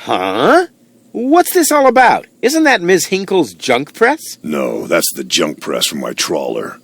Huh? What's this all about? Isn't that Ms. Hinkle's junk press? No, that's the junk press from my trawler.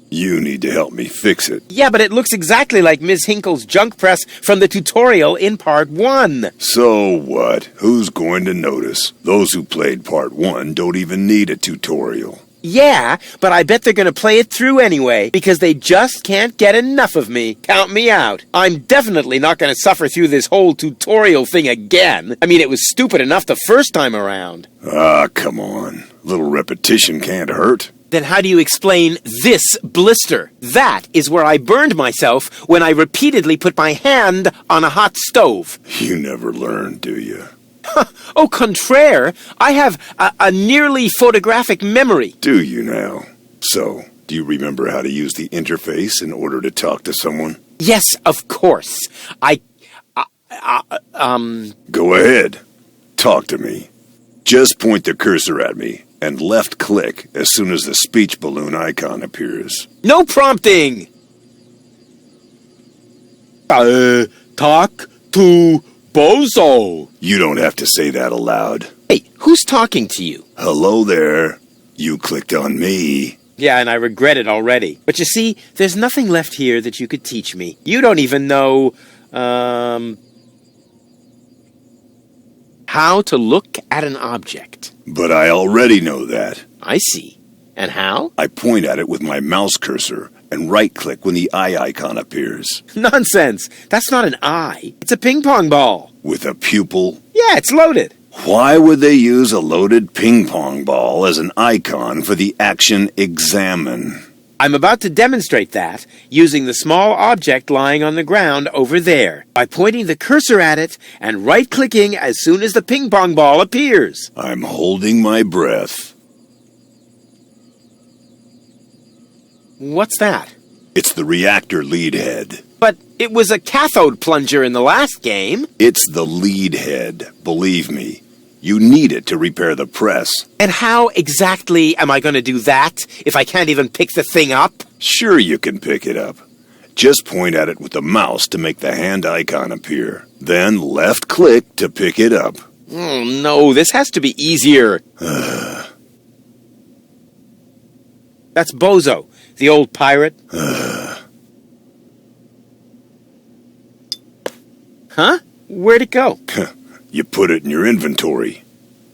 You need to help me fix it. Yeah, but it looks exactly like Ms. Hinkle's junk press from the tutorial in Part 1. So what? Who's going to notice? Those who played Part 1 don't even need a tutorial. Yeah, but I bet they're going to play it through anyway, because they just can't get enough of me. Count me out. I'm definitely not going to suffer through this whole tutorial thing again. I mean, it was stupid enough the first time around. Ah, come on. A little repetition can't hurt. Then how do you explain this blister? That is where I burned myself when I repeatedly put my hand on a hot stove. You never learn, do you? Au contraire, I have a nearly photographic memory. Do you now? So, do you remember how to use the interface in order to talk to someone? Yes, of course. Go ahead. Talk to me. Just point the cursor at me and left-click as soon as the speech balloon icon appears. No prompting! Talk to Bozo. You don't have to say that aloud. Hey, who's talking to you? Hello there. You clicked on me. Yeah, and I regret it already. But you see, there's nothing left here that you could teach me. You don't even know, how to look at an object. But I already know that. I see. And how? I point at it with my mouse cursor and right-click when the eye icon appears. Nonsense! That's not an eye. It's a ping-pong ball. With a pupil? Yeah, it's loaded. Why would they use a loaded ping-pong ball as an icon for the action examine? I'm about to demonstrate that using the small object lying on the ground over there by pointing the cursor at it and right-clicking as soon as the ping-pong ball appears. I'm holding my breath. What's that? It's the reactor lead head. But it was a cathode plunger in the last game. It's the lead head, believe me. You need it to repair the press. And how exactly am I going to do that if I can't even pick the thing up? Sure you can pick it up. Just point at it with the mouse to make the hand icon appear. Then left-click to pick it up. Oh, no, this has to be easier. That's Bozo, the old pirate. Huh? Where'd it go? You put it in your inventory.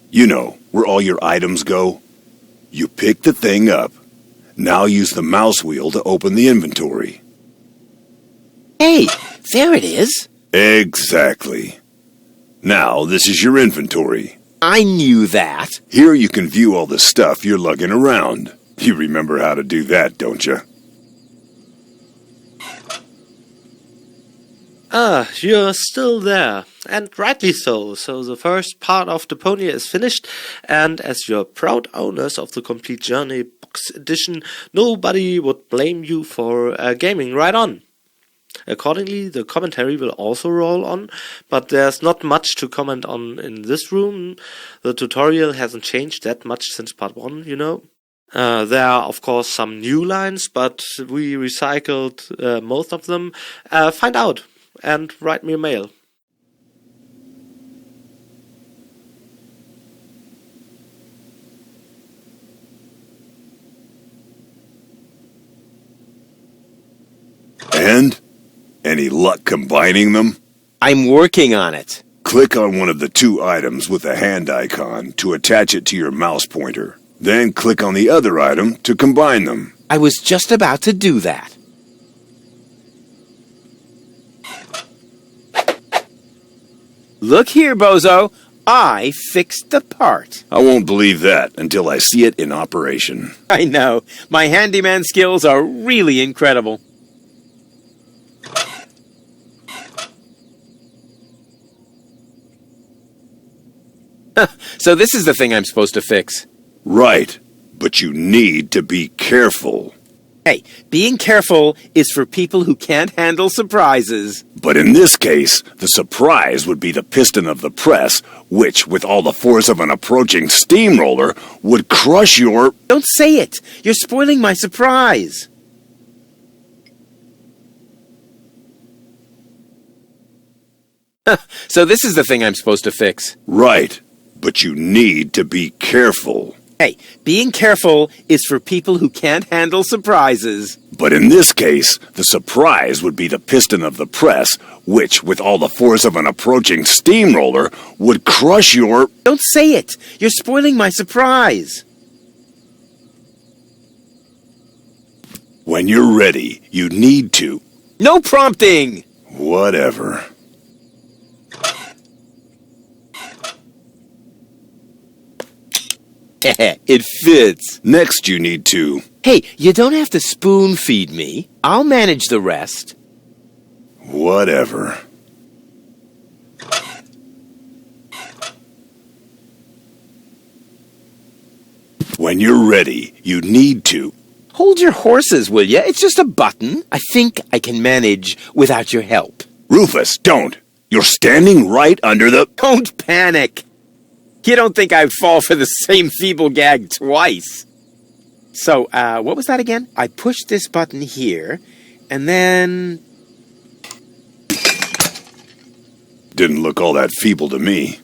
You know, where all your items go. You pick the thing up. Now use the mouse wheel to open the inventory. Hey, there it is. Exactly. Now, this is your inventory. I knew that. Here you can view all the stuff you're lugging around. You remember how to do that, don't you? Ah, you're still there, and rightly so. So the first part of Deponia is finished, and as your proud owners of the Complete Journey Box Edition, nobody would blame you for gaming right on. Accordingly, the commentary will also roll on, but there's not much to comment on in this room. The tutorial hasn't changed that much since part 1, you know. There are, of course, some new lines, but we recycled most of them. Find out and write me a mail. And? Any luck combining them? I'm working on it. Click on one of the two items with a hand icon to attach it to your mouse pointer. Then click on the other item to combine them. I was just about to do that. Look here, Bozo. I fixed the part. I won't believe that until I see it in operation. I know. My handyman skills are really incredible. So this is the thing I'm supposed to fix. Right, but you need to be careful. Hey, being careful is for people who can't handle surprises. But in this case, the surprise would be the piston of the press, which, with all the force of an approaching steamroller, would crush your... Don't say it! You're spoiling my surprise! So this is the thing I'm supposed to fix. Right. But you need to be careful. Hey, being careful is for people who can't handle surprises. But in this case, the surprise would be the piston of the press, which, with all the force of an approaching steamroller, would crush your... Don't say it. You're spoiling my surprise. When you're ready, you need to... No prompting! Whatever. It fits. Next, you need to... Hey, you don't have to spoon feed me. I'll manage the rest. Whatever. When you're ready, you need to... Hold your horses, will ya? It's just a button. I think I can manage without your help. Rufus, don't! You're standing right under the... Don't panic. You don't think I'd fall for the same feeble gag twice. So, what was that again? I pushed this button here, and then... Didn't look all that feeble to me.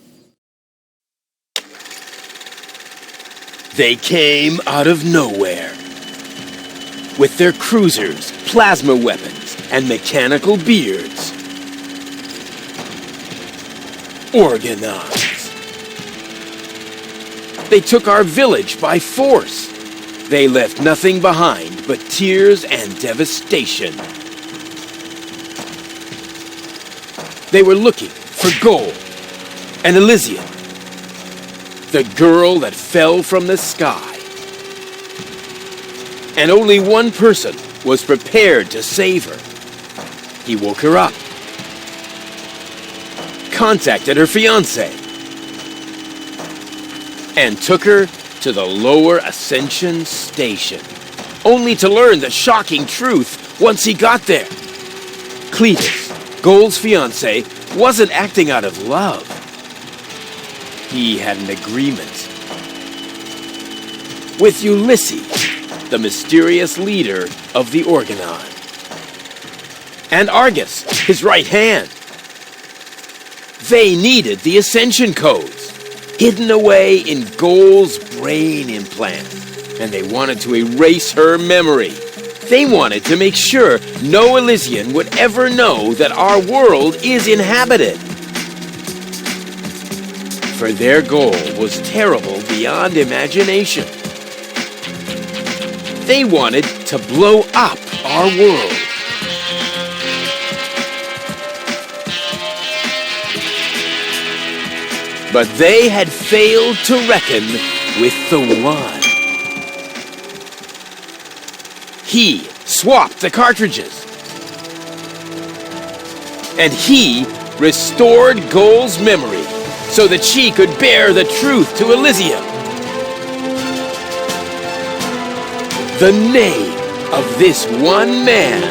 They came out of nowhere. With their cruisers, plasma weapons, and mechanical beards. Organized. They took our village by force. They left nothing behind but tears and devastation. They were looking for gold and Elysium, the girl that fell from the sky. And only one person was prepared to save her. He woke her up, contacted her fiancé, and took her to the lower Ascension station, only to learn the shocking truth once he got there. Kletus, Gold's fiancé, wasn't acting out of love. He had an agreement with Ulysses, the mysterious leader of the Organon, and Argus, his right hand. They needed the Ascension codes, hidden away in Gold's brain implant, and they wanted to erase her memory. They wanted to make sure no Elysian would ever know that our world is inhabited. For their goal was terrible beyond imagination. They wanted to blow up our world. But they had failed to reckon with the One. He swapped the cartridges. And he restored Gold's memory so that she could bear the truth to Elysium. The name of this one man,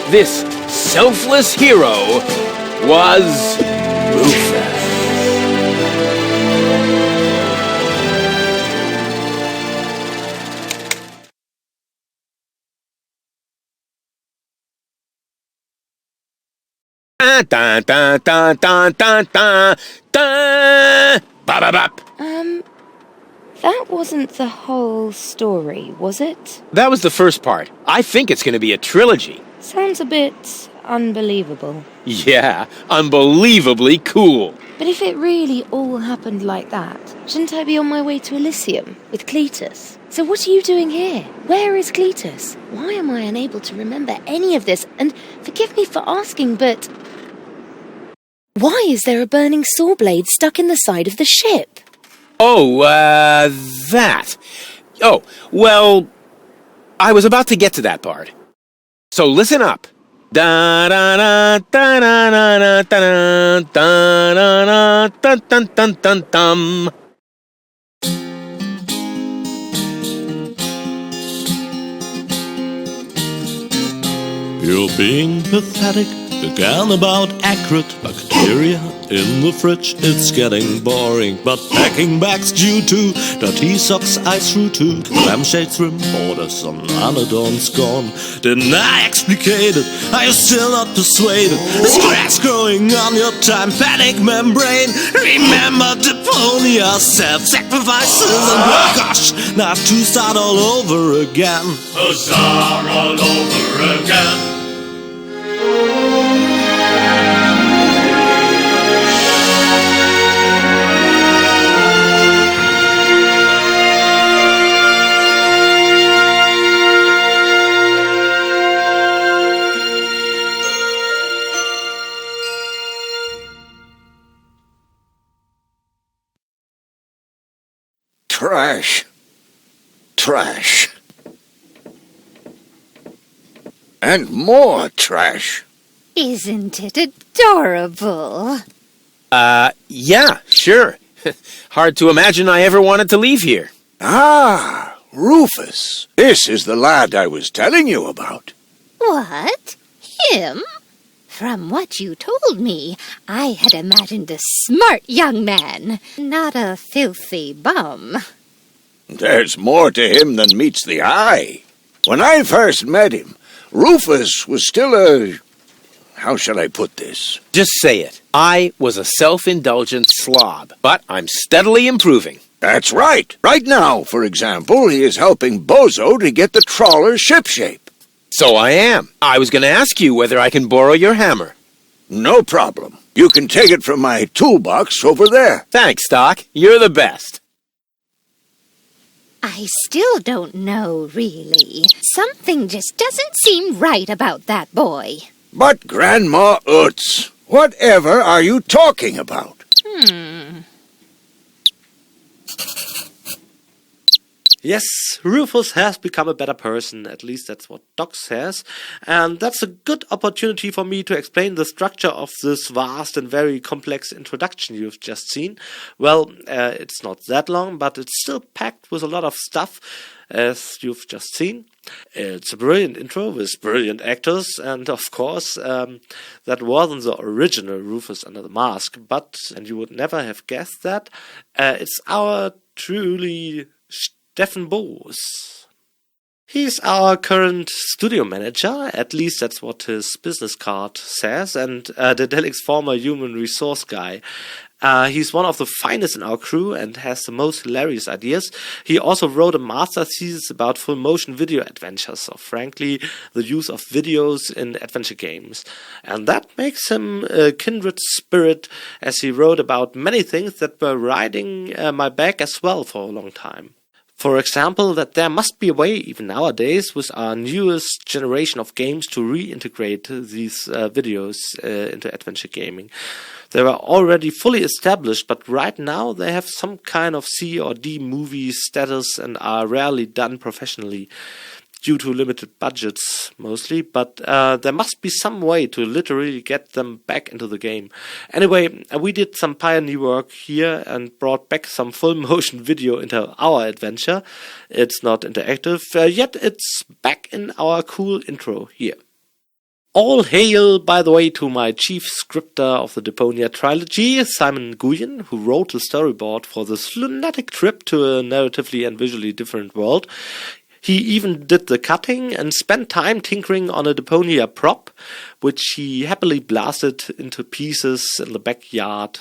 this selfless hero, was Rufus. Dun, dun, dun, dun, dun, dun, dun. Ba-ba-bop. That wasn't the whole story, was it? That was the first part. I think it's going to be a trilogy. Sounds a bit unbelievable. Yeah, unbelievably cool. But if it really all happened like that, shouldn't I be on my way to Elysium with Kletus? So what are you doing here? Where is Kletus? Why am I unable to remember any of this? And forgive me for asking, but... why is there a burning saw blade stuck in the side of the ship? Oh, that. Oh, well, I was about to get to that part. So listen up. Da da da da da da da da da da dun dun dun dun. You're being pathetic, again about accurate bacteria In the fridge it's getting boring, but packing bags due to dirty socks I threw to lampshades, rim borders on unadorned scorn. Didn't I explicate it? Are you still not persuaded? There's cracks growing on your tympanic membrane. Remember Deponia, self-sacrifices, and oh gosh, now I have to start all over again. Start all over again. Trash. Trash. And more trash. Isn't it adorable? Yeah, sure. Hard to imagine I ever wanted to leave here. Ah, Rufus. This is the lad I was telling you about. What? Him? From what you told me, I had imagined a smart young man, not a filthy bum. There's more to him than meets the eye. When I first met him, Rufus was still a... How shall I put this? Just say it. I was a self-indulgent slob, but I'm steadily improving. That's right. Right now, for example, he is helping Bozo to get the trawler shipshape. So I am. I was going to ask you whether I can borrow your hammer. No problem. You can take it from my toolbox over there. Thanks, Doc. You're the best. I still don't know, really. Something just doesn't seem right about that boy. But Grandma Utz, whatever are you talking about? Yes, Rufus has become a better person, at least that's what Doc says, and that's a good opportunity for me to explain the structure of this vast and very complex introduction you've just seen. Well, it's not that long, but it's still packed with a lot of stuff, as you've just seen. It's a brilliant intro with brilliant actors, and of course, that wasn't the original Rufus under the mask, but, and you would never have guessed that, it's our truly Stefan Boos. He's our current studio manager, at least that's what his business card says, and Dedelic's former human resource guy. He's one of the finest in our crew and has the most hilarious ideas. He also wrote a master thesis about full motion video adventures, or frankly, the use of videos in adventure games. And that makes him a kindred spirit, as he wrote about many things that were riding my back as well for a long time. For example, that there must be a way, even nowadays, with our newest generation of games to reintegrate these videos into adventure gaming. They were already fully established, but right now they have some kind of C or D movie status and are rarely done professionally, due to limited budgets mostly, but there must be some way to literally get them back into the game. Anyway, we did some pioneer work here and brought back some full motion video into our adventure. It's not interactive, yet it's back in our cool intro here. All hail, by the way, to my chief scripter of the Deponia trilogy, Simon Nguyen, who wrote the storyboard for this lunatic trip to a narratively and visually different world. He even did the cutting and spent time tinkering on a Deponia prop, which he happily blasted into pieces in the backyard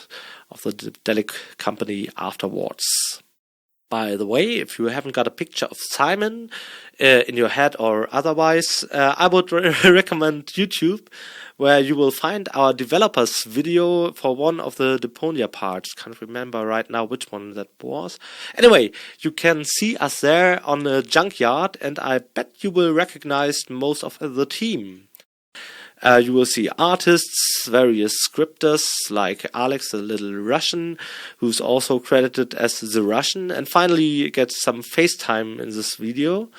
of the Delic company afterwards. By the way, if you haven't got a picture of Simon in your head or otherwise, I would recommend YouTube, where you will find our developers video for one of the Deponia parts. Can't remember right now which one that was. Anyway, you can see us there on a junkyard, and I bet you will recognize most of the team. You will see artists, various scripters like Alex the Little Russian, who's also credited as the Russian, and finally get some FaceTime in this video,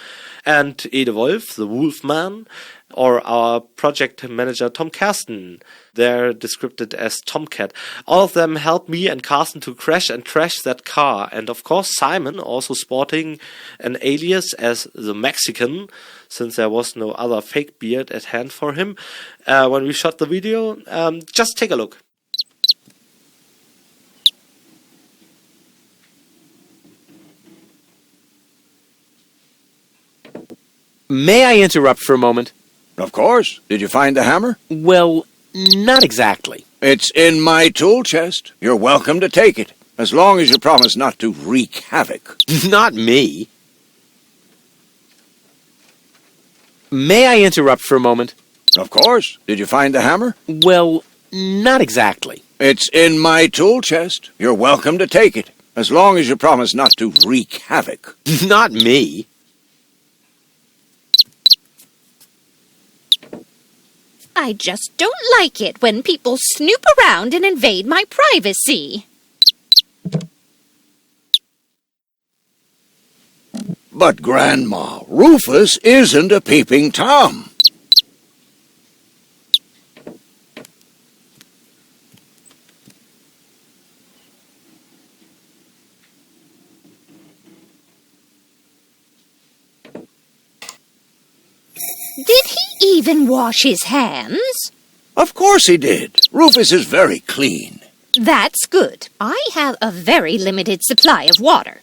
and Ede Wolf, the Wolfman, or our project manager Tom Karsten. They're described as Tomcat. All of them helped me and Carsten to crash and trash that car. And of course Simon, also sporting an alias as the Mexican, since there was no other fake beard at hand for him when we shot the video. Just take a look. May I interrupt for a moment? Of course. Did you find the hammer? Well, not exactly. It's in my tool chest. You're welcome to take it, as long as you promise not to wreak havoc. Not me. May I interrupt for a moment? Of course. Did you find the hammer? Well, not exactly. It's in my tool chest. You're welcome to take it, as long as you promise not to wreak havoc. Not me. I just don't like it when people snoop around and invade my privacy. But, Grandma, Rufus isn't a peeping Tom. Did he even wash his hands? Of course he did. Rufus is very clean. That's good. I have a very limited supply of water.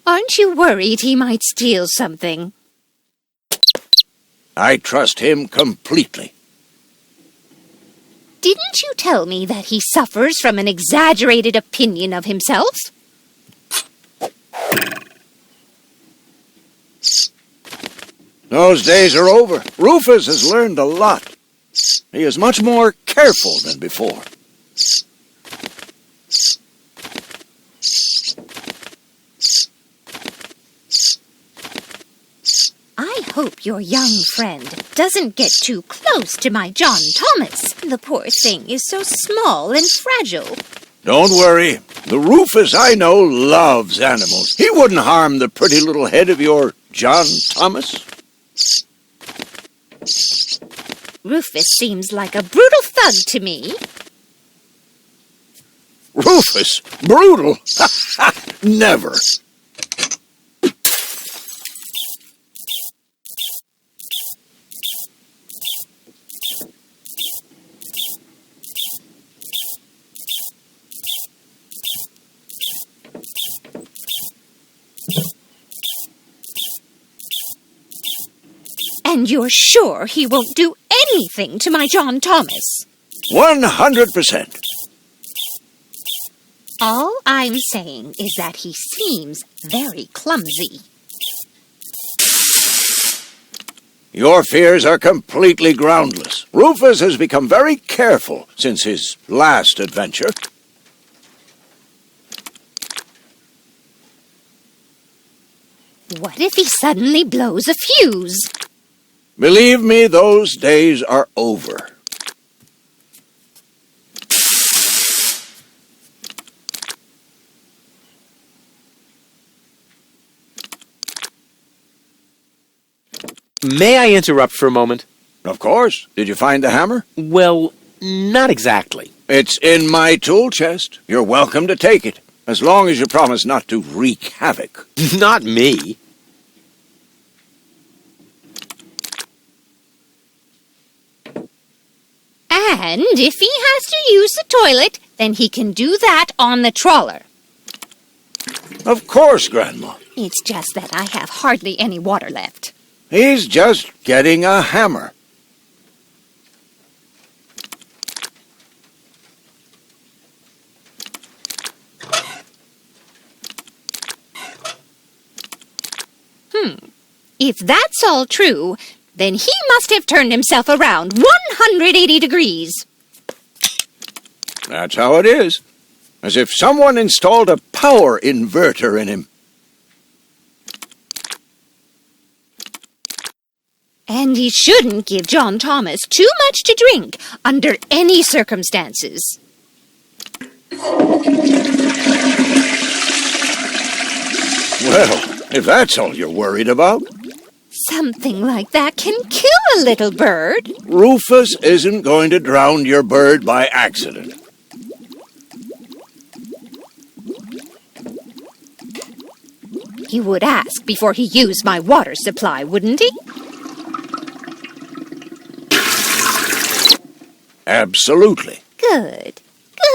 Aren't you worried he might steal something? I trust him completely. Didn't you tell me that he suffers from an exaggerated opinion of himself? Those days are over. Rufus has learned a lot. He is much more careful than before. I hope your young friend doesn't get too close to my John Thomas. The poor thing is so small and fragile. Don't worry. The Rufus I know loves animals. He wouldn't harm the pretty little head of your John Thomas. Rufus seems like a brutal thug to me. Rufus? Brutal? Never. And you're sure he won't do anything to my John Thomas? 100%. All I'm saying is that he seems very clumsy. Your fears are completely groundless. Rufus has become very careful since his last adventure. What if he suddenly blows a fuse? Believe me, those days are over. May I interrupt for a moment? Of course. Did you find the hammer? Well, not exactly. It's in my tool chest. You're welcome to take it, as long as you promise not to wreak havoc. Not me. And if he has to use the toilet, then he can do that on the trawler. Of course, Grandma. It's just that I have hardly any water left. He's just getting a hammer. If that's all true, then he must have turned himself around 180 degrees. That's how it is. As if someone installed a power inverter in him. And he shouldn't give John Thomas too much to drink under any circumstances. Well, if that's all you're worried about. Something like that can kill a little bird. Rufus isn't going to drown your bird by accident. He would ask before he used my water supply, wouldn't he? Absolutely. Good.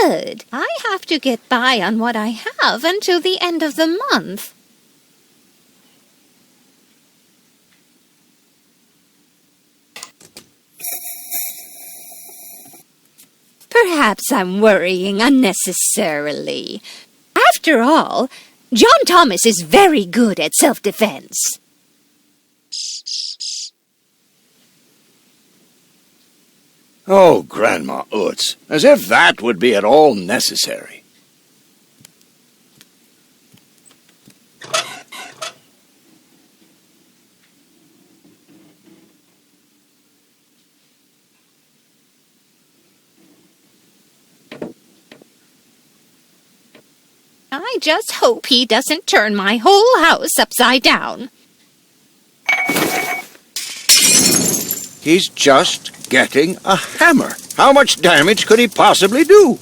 Good. I have to get by on what I have until the end of the month. Perhaps I'm worrying unnecessarily. After all, John Thomas is very good at self-defense. Oh, Grandma Utz, as if that would be at all necessary. I just hope he doesn't turn my whole house upside down. He's just getting a hammer. How much damage could he possibly do?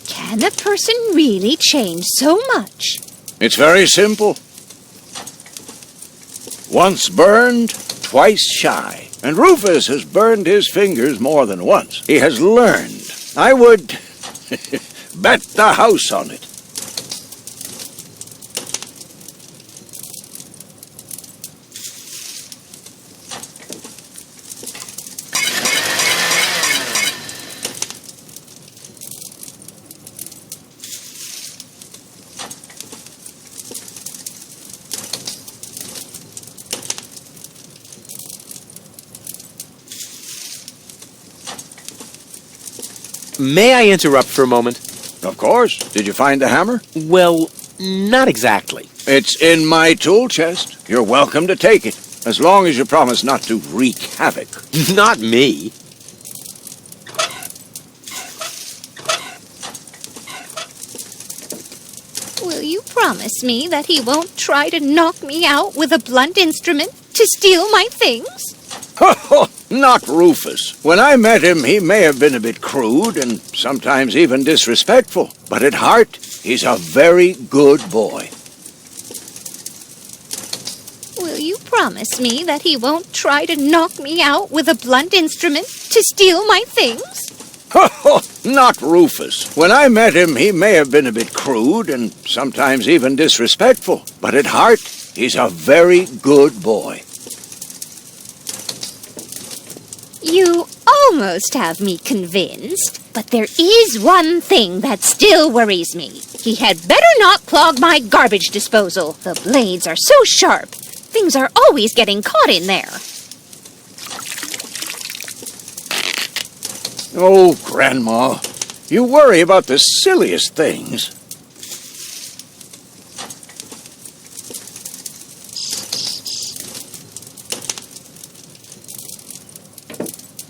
Can a person really change so much? It's very simple. Once burned, twice shy. And Rufus has burned his fingers more than once. He has learned. I would bet the house on it. May I interrupt for a moment? Of course. Did you find the hammer? Well, not exactly. It's in my tool chest. You're welcome to take it, as long as you promise not to wreak havoc. Not me. Will you promise me that he won't try to knock me out with a blunt instrument to steal my things? Not Rufus. When I met him, he may have been a bit crude and sometimes even disrespectful. But at heart, he's a very good boy. Will you promise me that he won't try to knock me out with a blunt instrument to steal my things? Not Rufus. When I met him, he may have been a bit crude and sometimes even disrespectful. But at heart, he's a very good boy. You almost have me convinced, but there is one thing that still worries me. He had better not clog my garbage disposal. The blades are so sharp. Things are always getting caught in there. Oh, Grandma, you worry about the silliest things.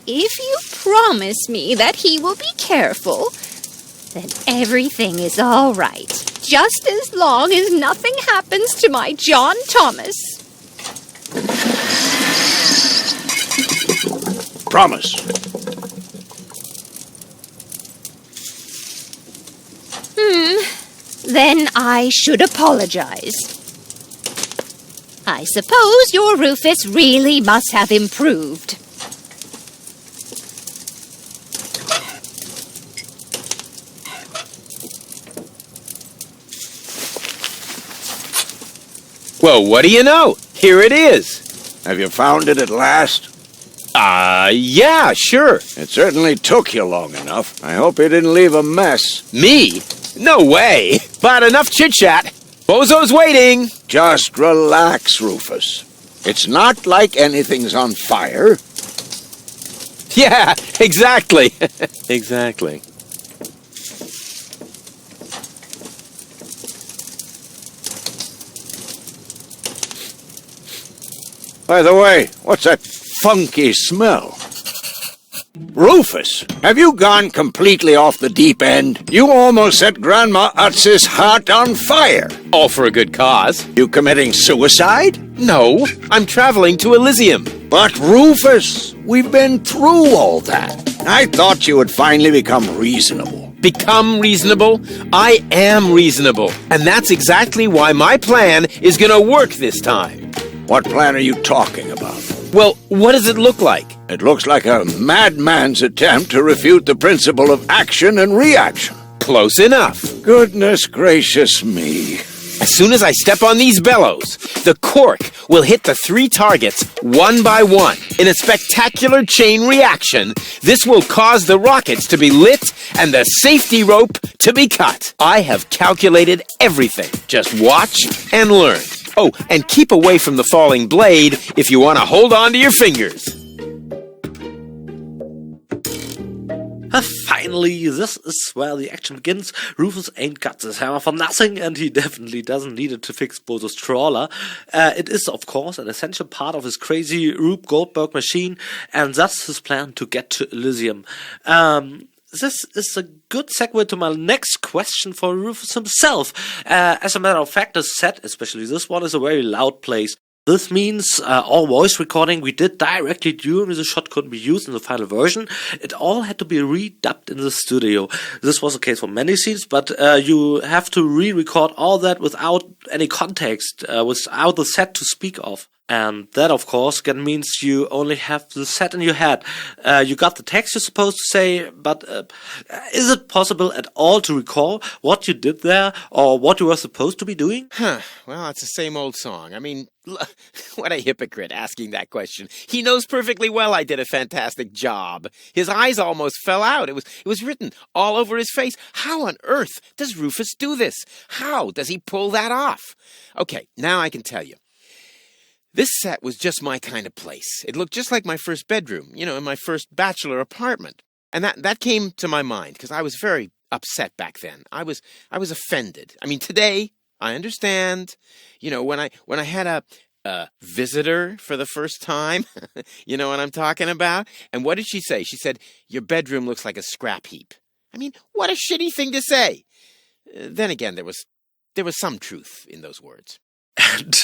If you promise me that he will be careful, then everything is all right. Just as long as nothing happens to my John Thomas. Promise. Then I should apologize. I suppose your Rufus really must have improved. Well, what do you know? Here it is. Have you found it at last? Yeah, sure. It certainly took you long enough. I hope you didn't leave a mess. Me? No way. But enough chit-chat. Bozo's waiting. Just relax, Rufus. It's not like anything's on fire. Yeah, exactly. Exactly. By the way, what's that funky smell? Rufus, have you gone completely off the deep end? You almost set Grandma Utz's heart on fire. All for a good cause. You committing suicide? No, I'm traveling to Elysium. But Rufus, we've been through all that. I thought you would finally become reasonable. Become reasonable? I am reasonable. And that's exactly why my plan is gonna work this time. What plan are you talking about? Well, what does it look like? It looks like a madman's attempt to refute the principle of action and reaction. Close enough. Goodness gracious me. As soon as I step on these bellows, the cork will hit the 3 targets one by one. In a spectacular chain reaction, this will cause the rockets to be lit and the safety rope to be cut. I have calculated everything. Just watch and learn. Oh, and keep away from the falling blade if you want to hold on to your fingers. Finally, this is where the action begins. Rufus ain't got his hammer for nothing, and he definitely doesn't need it to fix Bozo's trawler. It is, of course, an essential part of his crazy Rube Goldberg machine, and that's his plan to get to Elysium. This is a good segue to my next question for Rufus himself. As a matter of fact, the set, especially this one, is a very loud place. This means all voice recording we did directly during the shot couldn't be used in the final version. It all had to be redubbed in the studio. This was the case for many scenes, but you have to re-record all that without any context, without the set to speak of. And that, of course, means you only have the set in your head. You got the text you're supposed to say, but is it possible at all to recall what you did there or what you were supposed to be doing? Well, it's the same old song. I mean, what a hypocrite asking that question. He knows perfectly well I did a fantastic job. His eyes almost fell out. It was written all over his face. How on earth does Rufus do this? How does he pull that off? Okay, now I can tell you. This set was just my kind of place. It looked just like my first bedroom, in my first bachelor apartment. And that came to my mind because I was very upset back then. I was offended. I mean, today I understand. When I had a visitor for the first time, you know what I'm talking about? And what did she say? She said, "Your bedroom looks like a scrap heap." I mean, what a shitty thing to say. Then again, there was some truth in those words. And,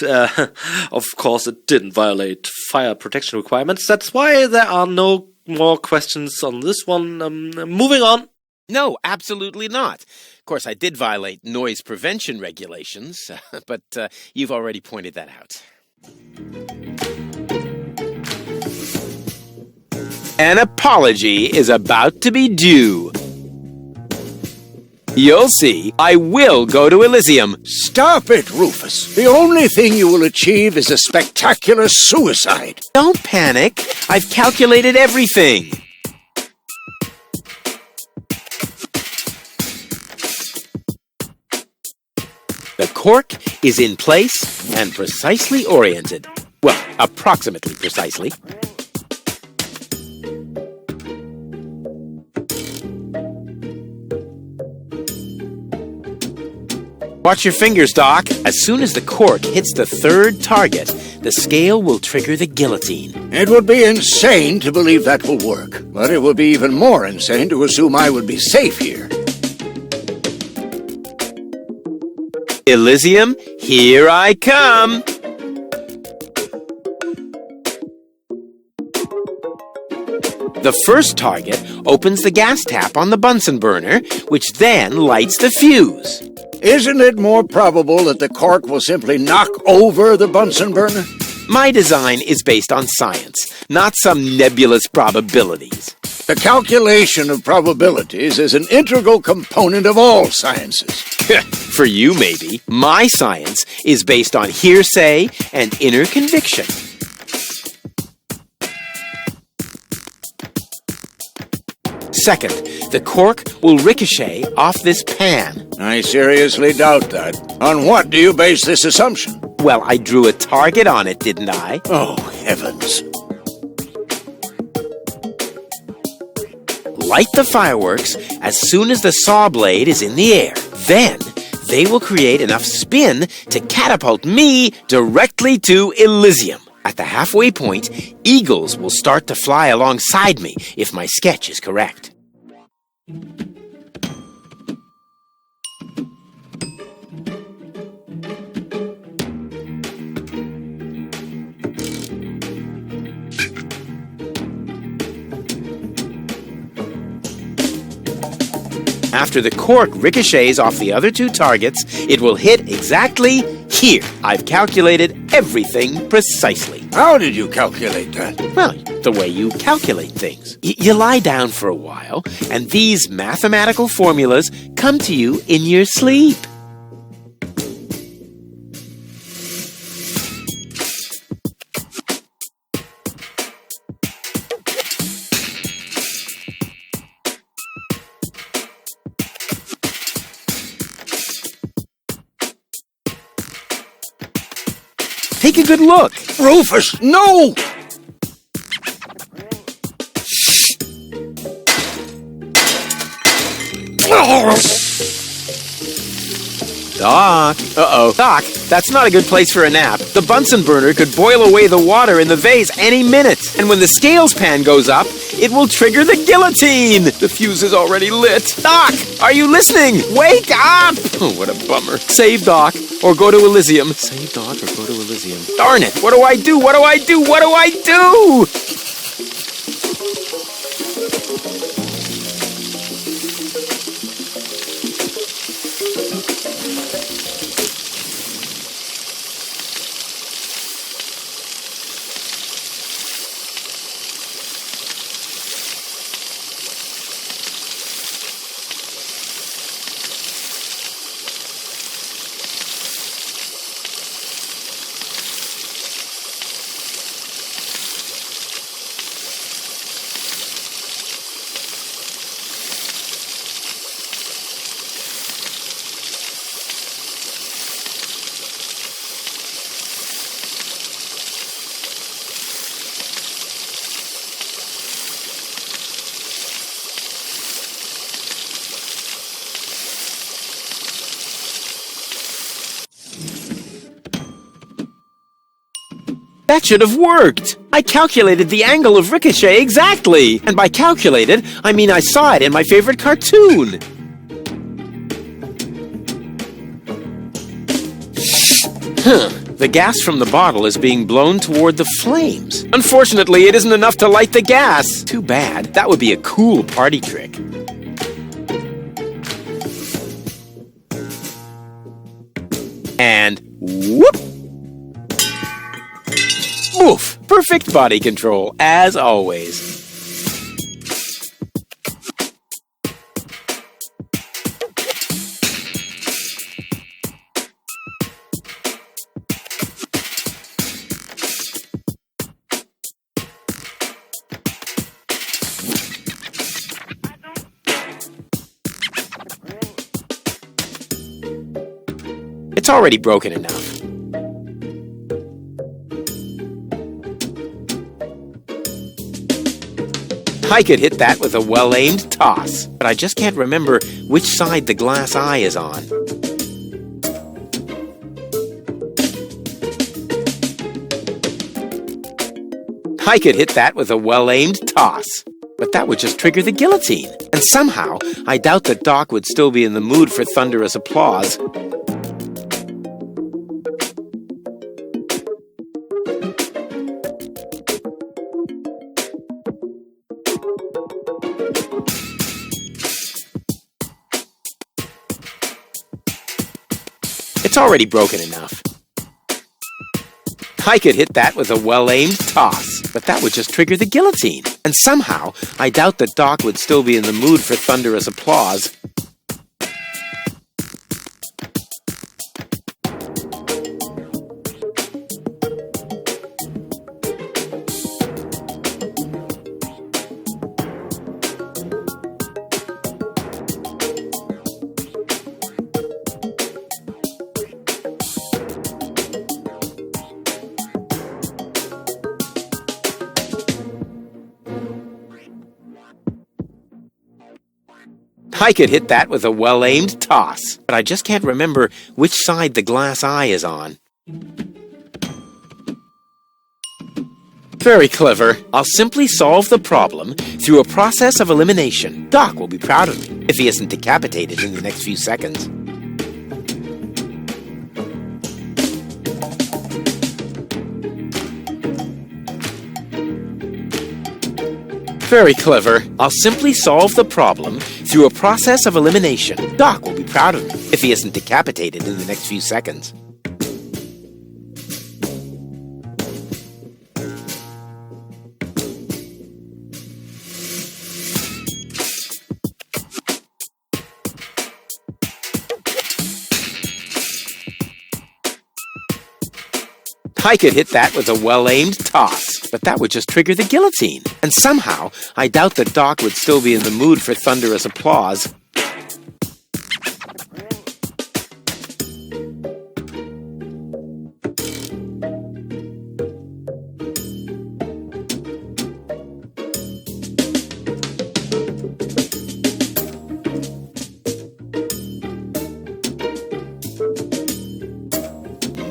of course, it didn't violate fire protection requirements. That's why there are no more questions on this one. Moving on. No, absolutely not. Of course, I did violate noise prevention regulations, but you've already pointed that out. An apology is about to be due. You'll see, I will go to Elysium. Stop it, Rufus. The only thing you will achieve is a spectacular suicide. Don't panic. I've calculated everything. The cork is in place and precisely oriented. Well, approximately precisely. Watch your fingers, Doc. As soon as the cork hits the 3rd target, the scale will trigger the guillotine. It would be insane to believe that will work, but it would be even more insane to assume I would be safe here. Elysium, here I come. The first target opens the gas tap on the Bunsen burner, which then lights the fuse. Isn't it more probable that the cork will simply knock over the Bunsen burner? My design is based on science, not some nebulous probabilities. The calculation of probabilities is an integral component of all sciences. For you, maybe. My science is based on hearsay and inner conviction. Second, the cork will ricochet off this pan. I seriously doubt that. On what do you base this assumption? Well, I drew a target on it, didn't I? Oh, heavens. Light the fireworks as soon as the saw blade is in the air. Then, they will create enough spin to catapult me directly to Elysium. At the halfway point, eagles will start to fly alongside me if my sketch is correct. After the cork ricochets off the other two targets, it will hit exactly here. I've calculated everything precisely. How did you calculate that? Well, the way you calculate things. You lie down for a while, and these mathematical formulas come to you in your sleep. Take a good look. Rufus, no! Doc. Uh-oh. Doc, that's not a good place for a nap. The Bunsen burner could boil away the water in the vase any minute. And when the scales pan goes up, it will trigger the guillotine. The fuse is already lit. Doc, are you listening? Wake up! Oh, what a bummer. Save Doc, or go to Elysium. Save Doc, or go to Elysium. Darn it! What do I do? What do I do? What do I do? That should have worked. I calculated the angle of ricochet exactly. And by calculated, I mean I saw it in my favorite cartoon. The gas from the bottle is being blown toward the flames. Unfortunately, it isn't enough to light the gas. Too bad. That would be a cool party trick. And whoop! Oof! Perfect body control, as always. It's already broken enough. I could hit that with a well-aimed toss, but I just can't remember which side the glass eye is on. I could hit that with a well-aimed toss, but that would just trigger the guillotine. And somehow, I doubt that Doc would still be in the mood for thunderous applause. It's already broken enough. I could hit that with a well-aimed toss, but that would just trigger the guillotine. And somehow, I doubt that Doc would still be in the mood for thunderous applause. I could hit that with a well-aimed toss, but I just can't remember which side the glass eye is on. Very clever. I'll simply solve the problem through a process of elimination. Doc will be proud of me if he isn't decapitated in the next few seconds. Very clever. I'll simply solve the problem through a process of elimination. Doc will be proud of me if he isn't decapitated in the next few seconds. I could hit that with a well-aimed toss, but that would just trigger the guillotine. And somehow, I doubt that Doc would still be in the mood for thunderous applause.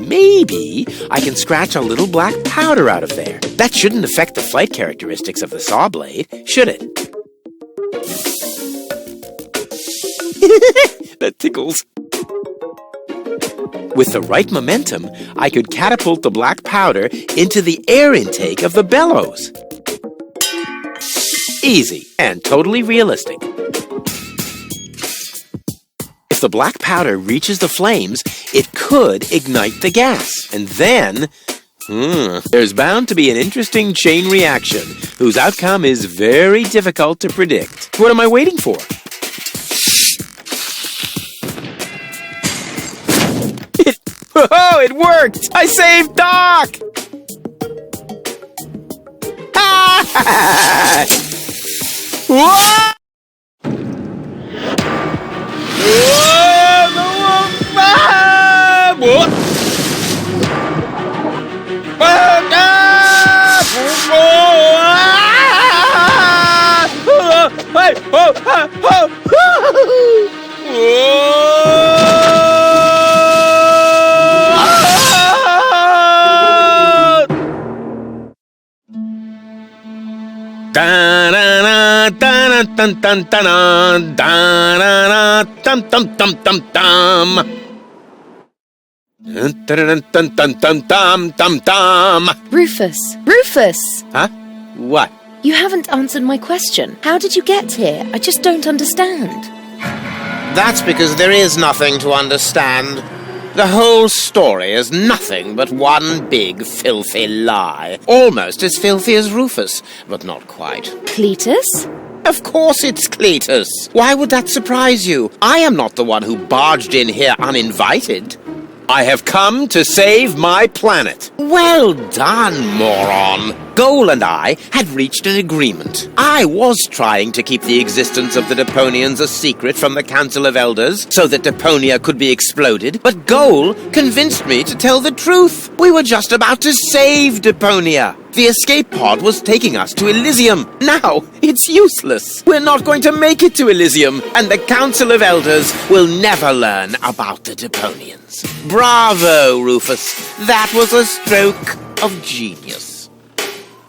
Maybe I can scratch a little black powder out of there. That shouldn't affect the flight characteristics of the saw blade, should it? That tickles. With the right momentum, I could catapult the black powder into the air intake of the bellows. Easy and totally realistic. If the black powder reaches the flames, it could ignite the gas. And then, there's bound to be an interesting chain reaction, whose outcome is very difficult to predict. What am I waiting for? It worked! I saved Doc! Whoa! Rufus! Rufus! Huh? What? You haven't answered my question. How did you get here? I just don't understand. That's because there is nothing to understand. The whole story is nothing but one big filthy lie. Almost as filthy as Rufus, but not quite. Cletus? Of course it's Kletus. Why would that surprise you? I am not the one who barged in here uninvited. I have come to save my planet. Well done, moron. Goal and I had reached an agreement. I was trying to keep the existence of the Deponians a secret from the Council of Elders so that Deponia could be exploded, but Goal convinced me to tell the truth. We were just about to save Deponia. The escape pod was taking us to Elysium. Now, it's useless. We're not going to make it to Elysium, and the Council of Elders will never learn about the Deponians. Bravo, Rufus. That was a stroke of genius.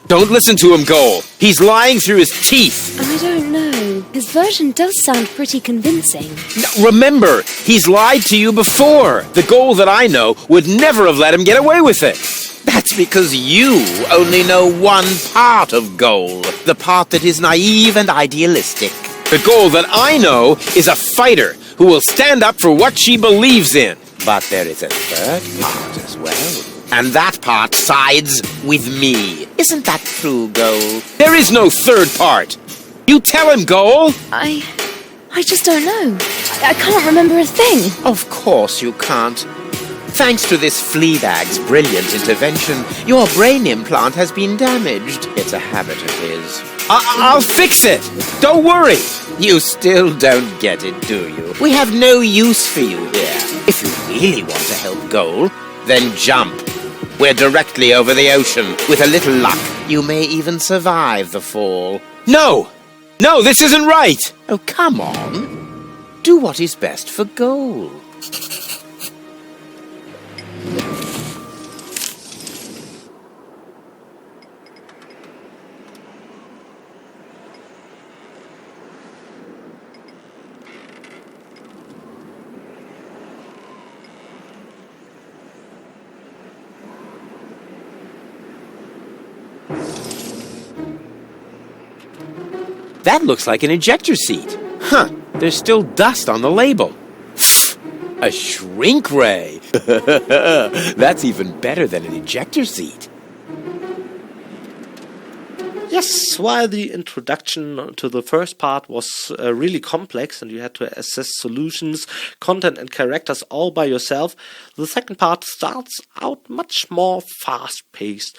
Don't listen to him, Goal. He's lying through his teeth. I don't know. His version does sound pretty convincing. Now, remember, he's lied to you before. The Goal that I know would never have let him get away with it. That's because you only know one part of Goal, the part that is naive and idealistic. The Goal that I know is a fighter who will stand up for what she believes in. But there is a third part as well. And that part sides with me. Isn't that true, Goal? There is no third part. You tell him, Goal. I just don't know. I can't remember a thing. Of course you can't. Thanks to this Fleabag's brilliant intervention, your brain implant has been damaged. It's a habit of his. I'll fix it! Don't worry! You still don't get it, do you? We have no use for you here. If you really want to help Goal, then jump. We're directly over the ocean. With a little luck, you may even survive the fall. No! No, this isn't right! Oh, come on. Do what is best for Goal. That looks like an ejector seat. Huh, there's still dust on the label. A shrink ray. That's even better than an ejector seat. Yes, while the introduction to the first part was really complex and you had to assess solutions, content and characters all by yourself, the second part starts out much more fast-paced.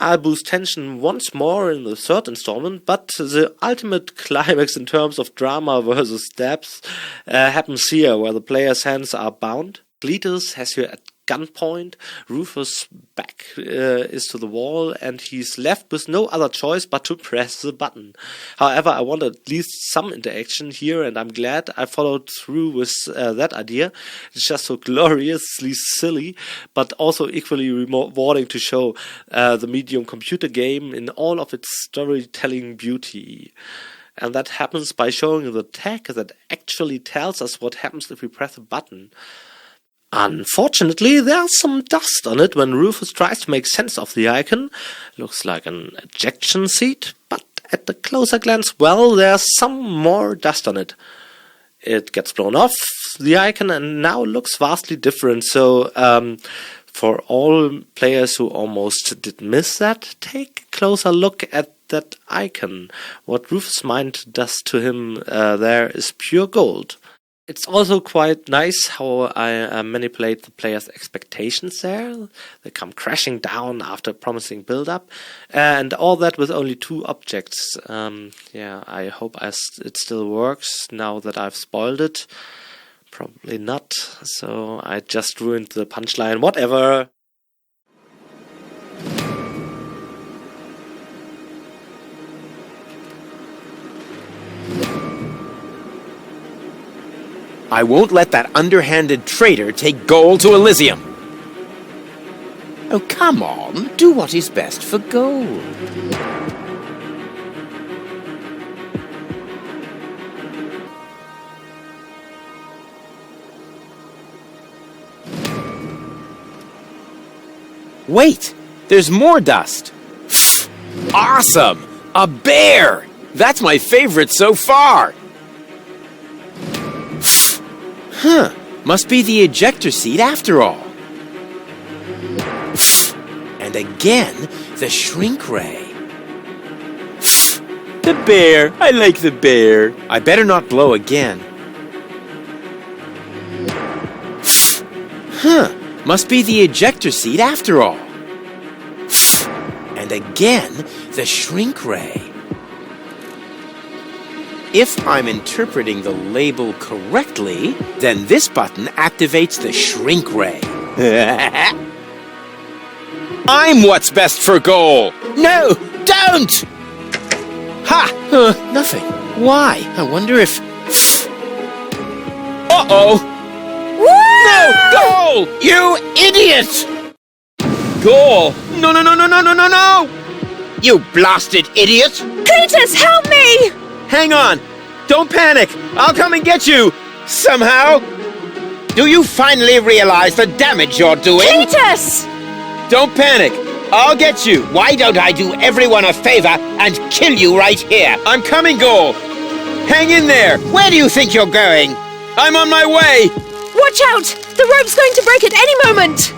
I'll boost tension once more in the third installment, but the ultimate climax in terms of drama versus depth happens here, where the player's hands are bound. Kletus has you at gunpoint, Rufus' back is to the wall, and he's left with no other choice but to press the button. However, I want at least some interaction here, and I'm glad I followed through with that idea. It's just so gloriously silly, but also equally rewarding to show the medium computer game in all of its storytelling beauty. And that happens by showing the tag that actually tells us what happens if we press a button. Unfortunately, there's some dust on it when Rufus tries to make sense of the icon. Looks like an ejection seat, but at the closer glance, well, there's some more dust on it. It gets blown off, the icon, and now looks vastly different. So, for all players who almost did miss that, take a closer look at that icon. What Rufus' mind does to him there is pure gold. It's also quite nice how I manipulate the player's expectations there. They come crashing down after a promising build-up. And all that with only 2 objects. I hope it still works now that I've spoiled it. Probably not. So I just ruined the punchline. Whatever. I won't let that underhanded traitor take gold to Elysium. Oh, come on. Do what is best for gold. Wait! There's more dust! Awesome! A bear! That's my favorite so far! Huh, must be the ejector seat after all. And again, the shrink ray. The bear, I like the bear. I better not blow again. Huh, must be the ejector seat after all. And again, the shrink ray. If I'm interpreting the label correctly, then this button activates the shrink ray. I'm what's best for goal! No, don't! Ha! Nothing. Why? I wonder if... Uh-oh! No! Goal! You idiot! Goal! No! You blasted idiot! Kletus, help me! Hang on! Don't panic! I'll come and get you! Somehow! Do you finally realize the damage you're doing? Kletus! Don't panic! I'll get you! Why don't I do everyone a favor and kill you right here? I'm coming, Goal! Hang in there! Where do you think you're going? I'm on my way! Watch out! The rope's going to break at any moment!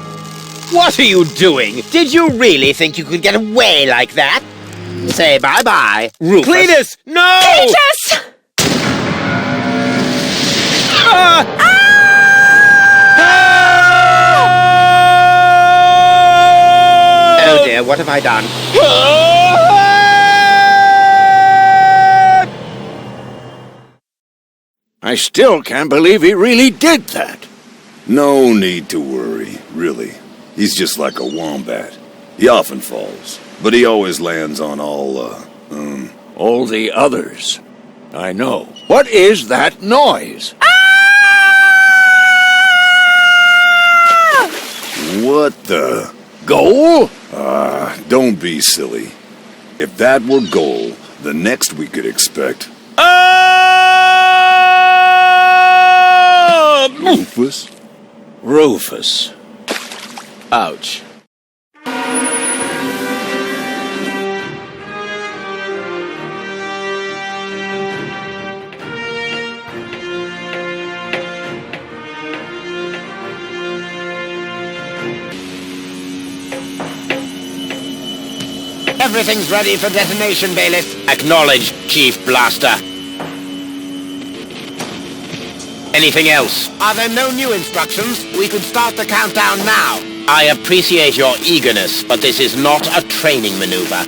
What are you doing? Did you really think you could get away like that? Say bye-bye, Rufus. Kletus, no! Kletus! Oh dear, what have I done? I still can't believe he really did that. No need to worry, really. He's just like a wombat. He often falls, but he always lands on all the others. I know. What is that noise? What the? Goal? Don't be silly. If that were goal, the next we could expect... Rufus? Rufus. Ouch. Everything's ready for detonation, Bailiff. Acknowledged, Chief Blaster. Anything else? Are there no new instructions? We could start the countdown now. I appreciate your eagerness, but this is not a training maneuver.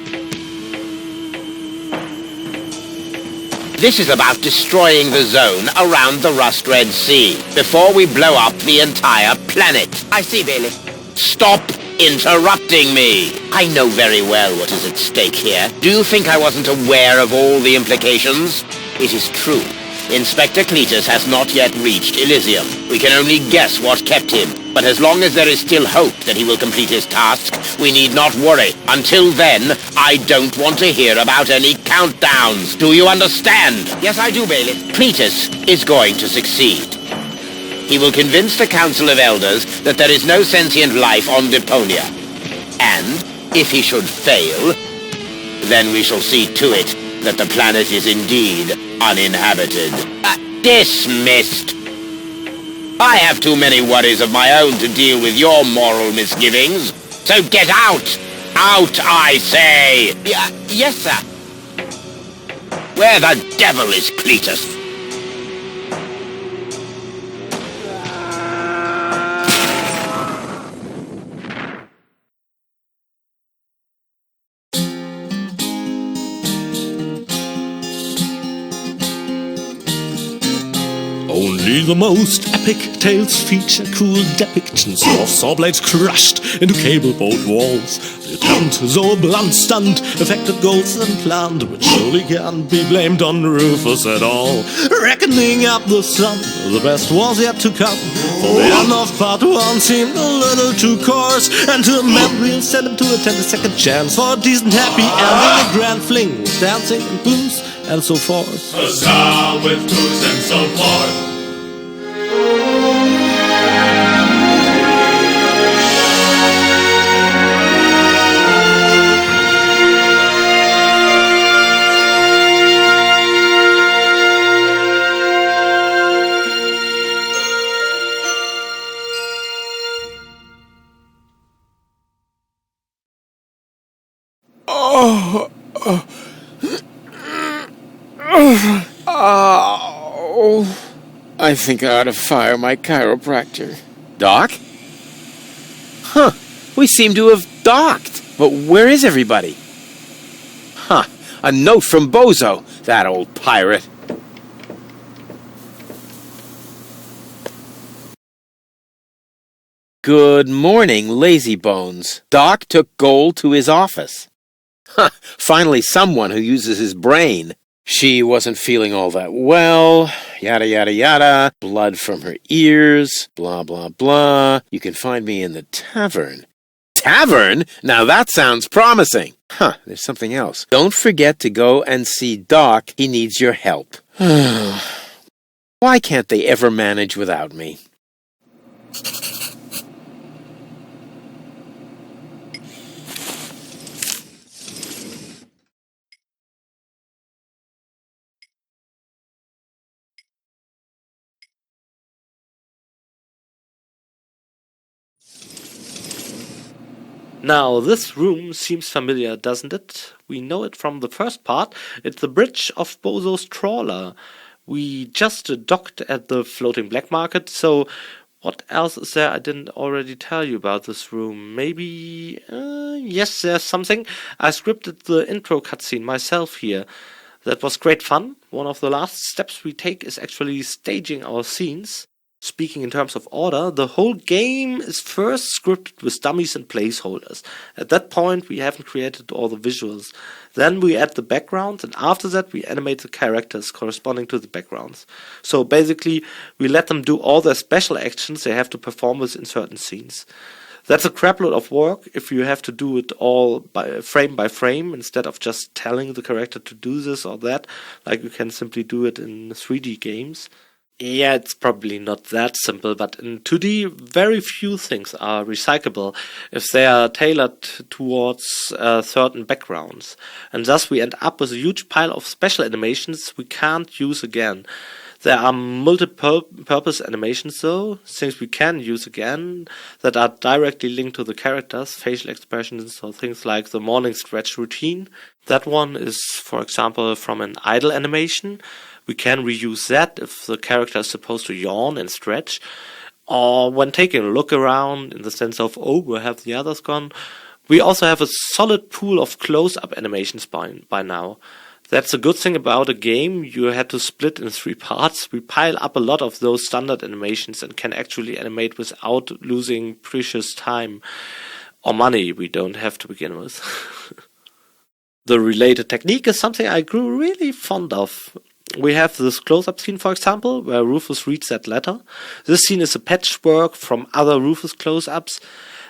This is about destroying the zone around the Rust Red Sea before we blow up the entire planet. I see, Bailiff. Stop interrupting me. I know very well what is at stake here. Do you think I wasn't aware of all the implications? It is true. Inspector Kletus has not yet reached Elysium. We can only guess what kept him. But as long as there is still hope that he will complete his task, we need not worry. Until then, I don't want to hear about any countdowns. Do you understand? Yes, I do, Bailiff. Kletus is going to succeed. He will convince the Council of Elders that there is no sentient life on Deponia. And, if he should fail, then we shall see to it that the planet is indeed uninhabited. Dismissed. I have too many worries of my own to deal with your moral misgivings. So get out! Out, I say! Yes, sir. Where the devil is Kletus? Only the most epic tales feature cruel depictions of saw blades crushed into cable boat walls. The attempt, though a blunt stunt, affected goals and planned, which surely can't be blamed on Rufus at all. Reckoning up the sum, the best was yet to come, for the end of part one seemed a little too coarse, and to a man we'll send him to attend a second chance for a decent happy ending, a grand fling with dancing and booze and so forth. Huzzah with booze and so forth. I think I ought to fire my chiropractor. Doc? Huh. We seem to have docked. But where is everybody? Huh. A note from Bozo, that old pirate. Good morning, lazy bones. Doc took Gold to his office. Huh. Finally someone who uses his brain. She wasn't feeling all that well, yada yada yada, blood from her ears, blah blah blah. You can find me in the tavern. Tavern? Now that sounds promising. Huh, there's something else. Don't forget to go and see Doc. He needs your help. Why can't they ever manage without me? Now, this room seems familiar, doesn't it? We know it from the first part. It's the bridge of Bozo's trawler. We just docked at the floating black market, so what else is there I didn't already tell you about this room? Maybe... yes, there's something. I scripted the intro cutscene myself here. That was great fun. One of the last steps we take is actually staging our scenes. Speaking in terms of order, the whole game is first scripted with dummies and placeholders. At that point, we haven't created all the visuals. Then we add the backgrounds, and after that we animate the characters corresponding to the backgrounds. So basically, we let them do all their special actions they have to perform with in certain scenes. That's a crapload of work if you have to do it all by frame instead of just telling the character to do this or that, like you can simply do it in 3D games. Yeah, it's probably not that simple, but in 2D, very few things are recyclable if they are tailored towards certain backgrounds. And thus we end up with a huge pile of special animations we can't use again. There are multi-purpose animations though, things we can use again, that are directly linked to the characters, facial expressions, or things like the morning stretch routine. That one is, for example, from an idle animation. We can reuse that if the character is supposed to yawn and stretch, or when taking a look around in the sense of, oh, where have the others gone? We also have a solid pool of close-up animations by now. That's a good thing about a game you had to split in 3 parts. We pile up a lot of those standard animations and can actually animate without losing precious time or money we don't have to begin with. The related technique is something I grew really fond of. We have this close-up scene, for example, where Rufus reads that letter. This scene is a patchwork from other Rufus close-ups.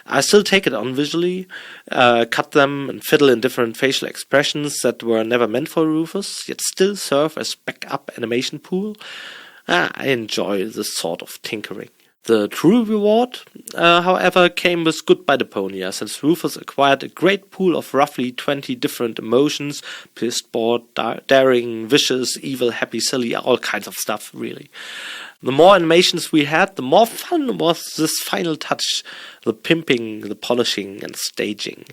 I still take it on visually, cut them and fiddle in different facial expressions that were never meant for Rufus, yet still serve as backup animation pool. I enjoy this sort of tinkering. The true reward, however, came with Goodbye Deponia, since Rufus acquired a great pool of roughly 20 different emotions: pissed, bored, daring, vicious, evil, happy, silly, all kinds of stuff, really. The more animations we had, the more fun was this final touch, the pimping, the polishing and staging.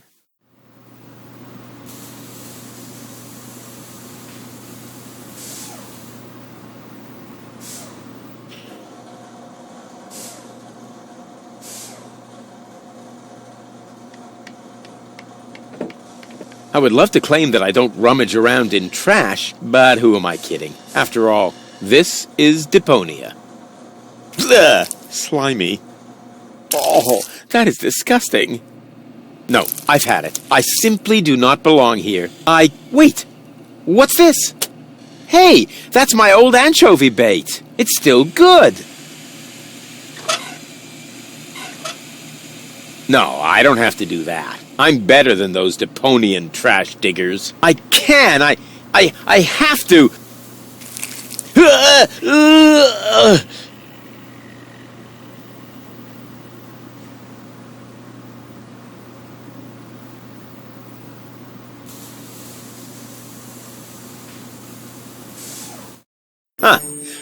I would love to claim that I don't rummage around in trash, but who am I kidding? After all, this is Deponia. Ugh, slimy. Oh, that is disgusting. No, I've had it. I simply do not belong here. Wait! What's this? Hey, that's my old anchovy bait. It's still good. No, I don't have to do that. I'm better than those Deponian trash diggers. I have to.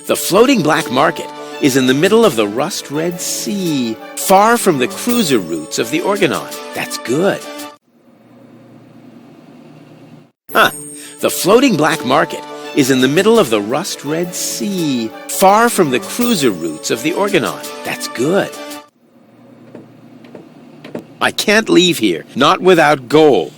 The floating black market is in the middle of the rust-red sea, far from the cruiser routes of the Orgonon. That's good. The floating black market is in the middle of the rust-red sea, far from the cruiser routes of the Orgonon. That's good. I can't leave here, not without gold.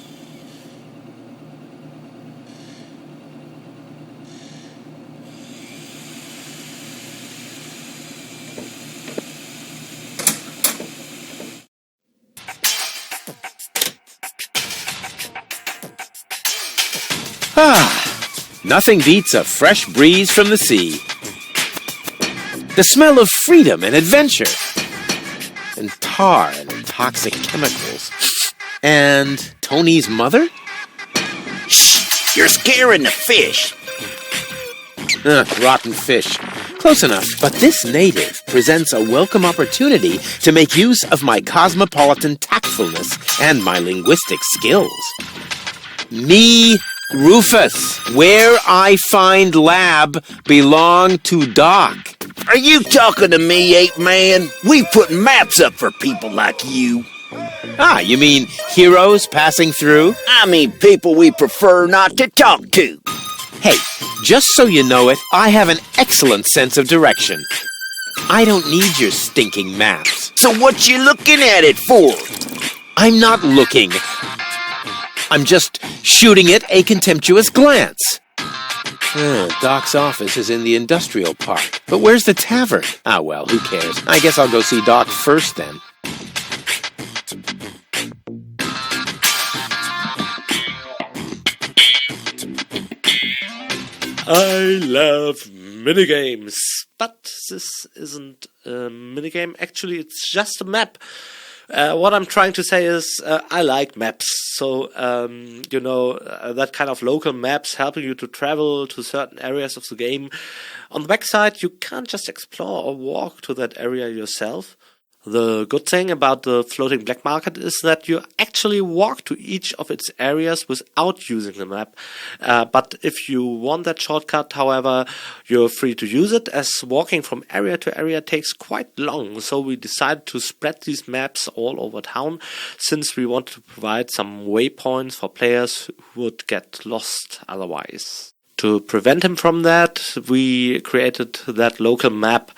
Nothing beats a fresh breeze from the sea. The smell of freedom and adventure. And tar and toxic chemicals. And Tony's mother? Shh! You're scaring the fish. Rotten fish. Close enough. But this native presents a welcome opportunity to make use of my cosmopolitan tactfulness and my linguistic skills. Me, Rufus, where I find lab belong to Doc. Are you talking to me, ape man? We put maps up for people like you. You mean heroes passing through? I mean people we prefer not to talk to. Hey, just so you know it, I have an excellent sense of direction. I don't need your stinking maps. So what you looking at it for? I'm not looking. I'm just shooting it a contemptuous glance. Doc's office is in the industrial park. But where's the tavern? Well, who cares? I guess I'll go see Doc first then. I love minigames, but this isn't a minigame. Actually, it's just a map. What I'm trying to say is I like maps. So, that kind of local maps helping you to travel to certain areas of the game. On the backside, you can't just explore or walk to that area yourself. The good thing about the floating black market is that you actually walk to each of its areas without using the map. But if you want that shortcut, however, you're free to use it, as walking from area to area takes quite long. So we decided to spread these maps all over town, since we want to provide some waypoints for players who would get lost otherwise. To prevent him from that, we created that local map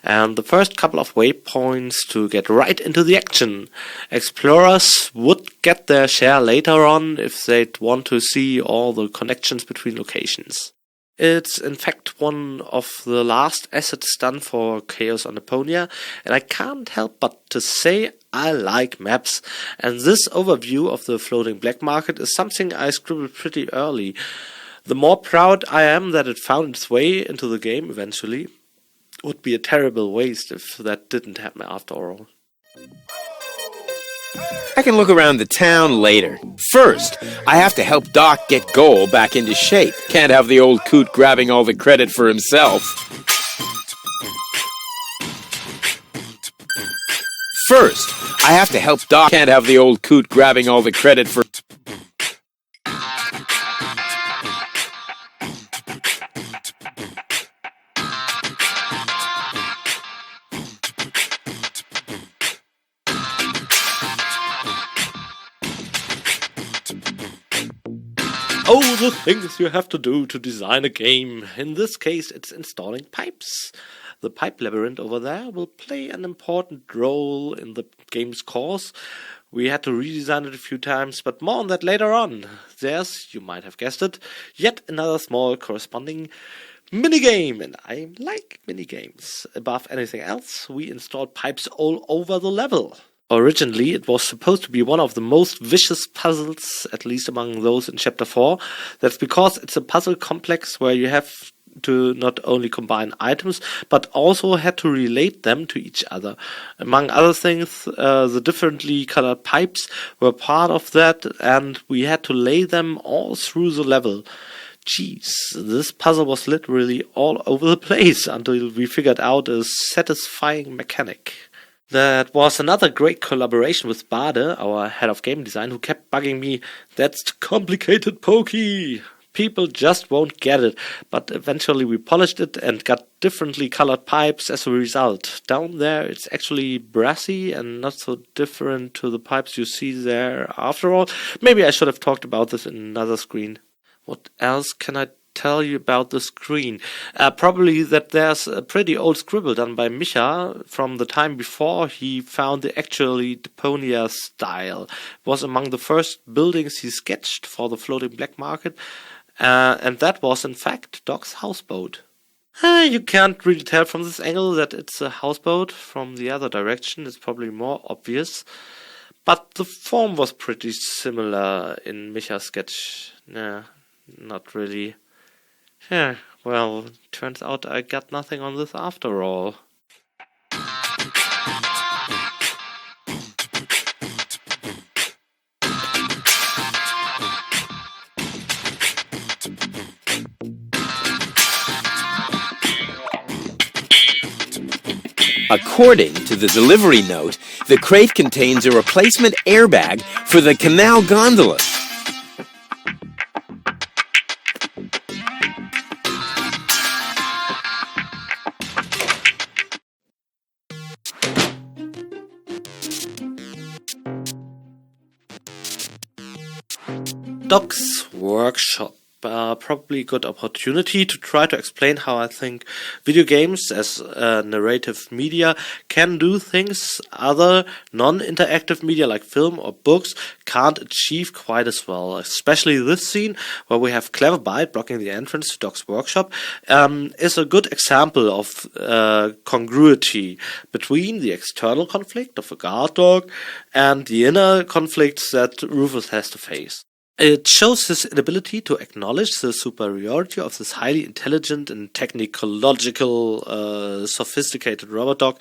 and the first couple of waypoints to get right into the action. Explorers would get their share later on if they'd want to see all the connections between locations. It's in fact one of the last assets done for Chaos on Deponia, and I can't help but to say I like maps, and this overview of the floating black market is something I scribbled pretty early. The more proud I am that it found its way into the game eventually. It would be a terrible waste if that didn't happen after all. I can look around the town later. First, I have to help Doc get Goal back into shape. Can't have the old coot grabbing all the credit for himself. First, I have to help Doc. Can't have the old coot grabbing all the credit for... Oh, the things you have to do to design a game. In this case, it's installing pipes. The pipe labyrinth over there will play an important role in the game's course. We had to redesign it a few times, but more on that later on. There's, you might have guessed it, yet another small corresponding minigame, and I like minigames. Above anything else, we installed pipes all over the level. Originally, it was supposed to be one of the most vicious puzzles, at least among those in Chapter 4. That's because it's a puzzle complex where you have to not only combine items, but also had to relate them to each other. Among other things, the differently colored pipes were part of that, and we had to lay them all through the level. Jeez, this puzzle was literally all over the place until we figured out a satisfying mechanic. That was another great collaboration with Bade, our head of game design, who kept bugging me, "That's complicated pokey. People just won't get it." But eventually we polished it and got differently colored pipes as a result. Down there it's actually brassy and not so different to the pipes you see there after all. Maybe I should have talked about this in another screen. What else can I tell you about the screen? Probably that there's a pretty old scribble done by Micha from the time before he found the actually Deponia style. It was among the first buildings he sketched for the floating black market, and that was in fact Doc's houseboat. You can't really tell from this angle that it's a houseboat. From the other direction it's probably more obvious, but the form was pretty similar in Micha's sketch. Nah, not really. Yeah, well, turns out I got nothing on this after all. According to the delivery note, the crate contains a replacement airbag for the canal gondola. Doc's workshop. Probably a good opportunity to try to explain how I think video games as narrative media can do things other non-interactive media like film or books can't achieve quite as well. Especially this scene where we have Clever Bite blocking the entrance to Doc's workshop is a good example of congruity between the external conflict of a guard dog and the inner conflicts that Rufus has to face. It shows his inability to acknowledge the superiority of this highly intelligent and technological, sophisticated robot dog,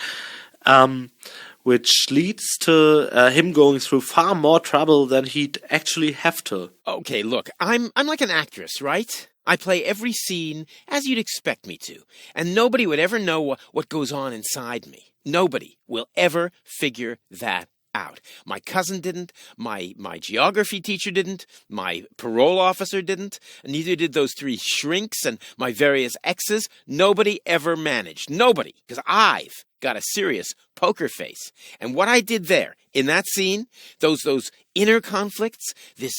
which leads to him going through far more trouble than he'd actually have to. Okay, look, I'm like an actress, right? I play every scene as you'd expect me to, and nobody would ever know what goes on inside me. Nobody will ever figure that out. My cousin didn't, my geography teacher didn't, my parole officer didn't, neither did those 3 shrinks and my various exes. Nobody ever managed. Nobody, because I've got a serious poker face. And what I did there, in that scene, those inner conflicts, this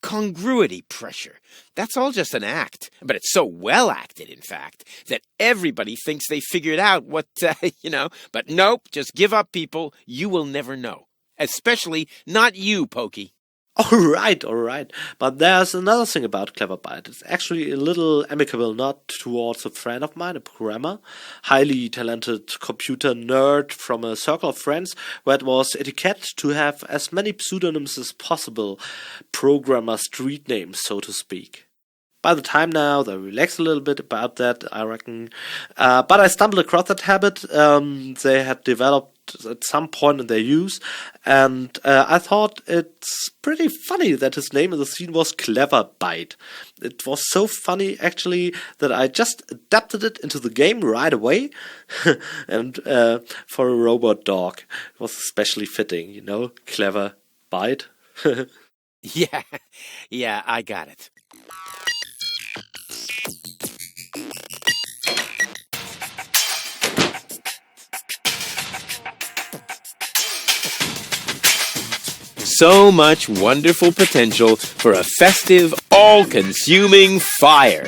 congruity pressure, that's all just an act. But it's so well acted, in fact, that everybody thinks they figured out what, But nope, just give up, people. You will never know. Especially not you, Pokey. All right. But there's another thing about Clever Byte. It's actually a little amicable nod towards a friend of mine, a programmer, highly talented computer nerd from a circle of friends, where it was etiquette to have as many pseudonyms as possible, programmer street names, so to speak. By the time now, they relaxed a little bit about that, I reckon. But I stumbled across that habit they had developed at some point in their use, and I thought it's pretty funny that his name in the scene was Clever Byte. It was so funny, actually, that I just adapted it into the game right away, and for a robot dog. It was especially fitting, Clever Byte. Yeah, I got it. So much wonderful potential for a festive, all-consuming fire.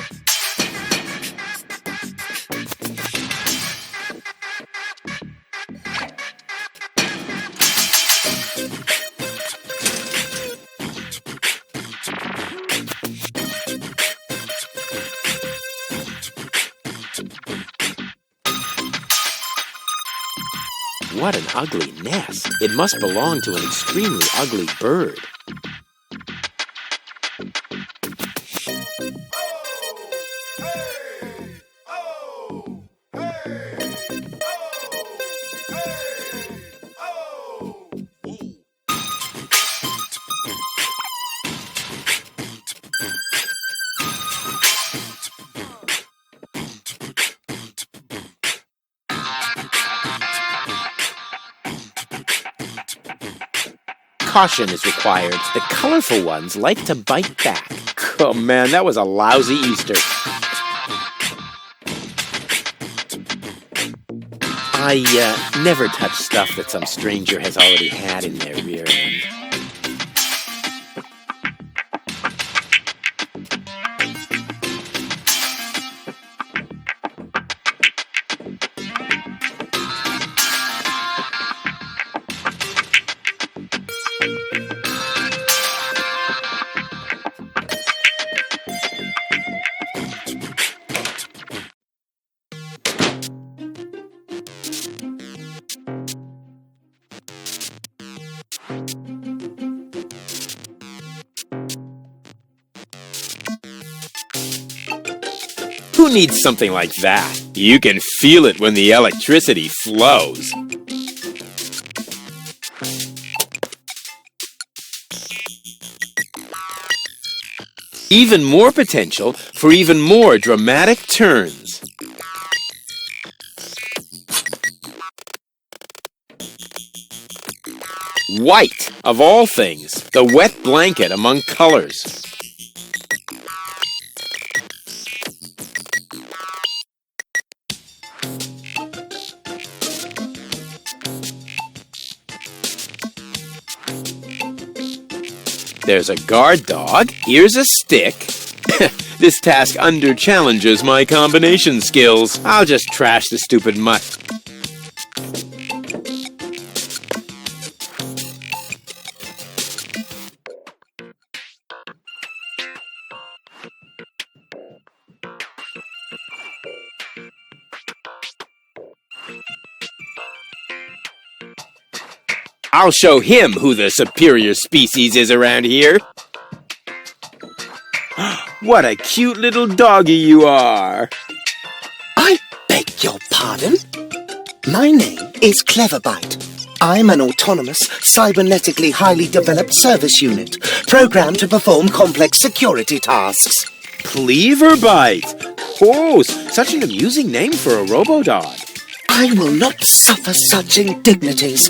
What an ugly nest. It must belong to an extremely ugly bird. Caution is required. The colorful ones like to bite back. Oh man, that was a lousy Easter. I never touch stuff that some stranger has already had in their rear end. Who needs something like that? You can feel it when the electricity flows. Even more potential for even more dramatic turns. White, of all things, the wet blanket among colors. There's a guard dog. Here's a stick. This task under-challenges my combination skills. I'll just trash the stupid mutt. I'll show him who the superior species is around here. What a cute little doggy you are. I beg your pardon? My name is Cleverbyte. I'm an autonomous, cybernetically highly developed service unit, programmed to perform complex security tasks. Cleaver Bite. Oh, such an amusing name for a robo-dog. I will not suffer such indignities.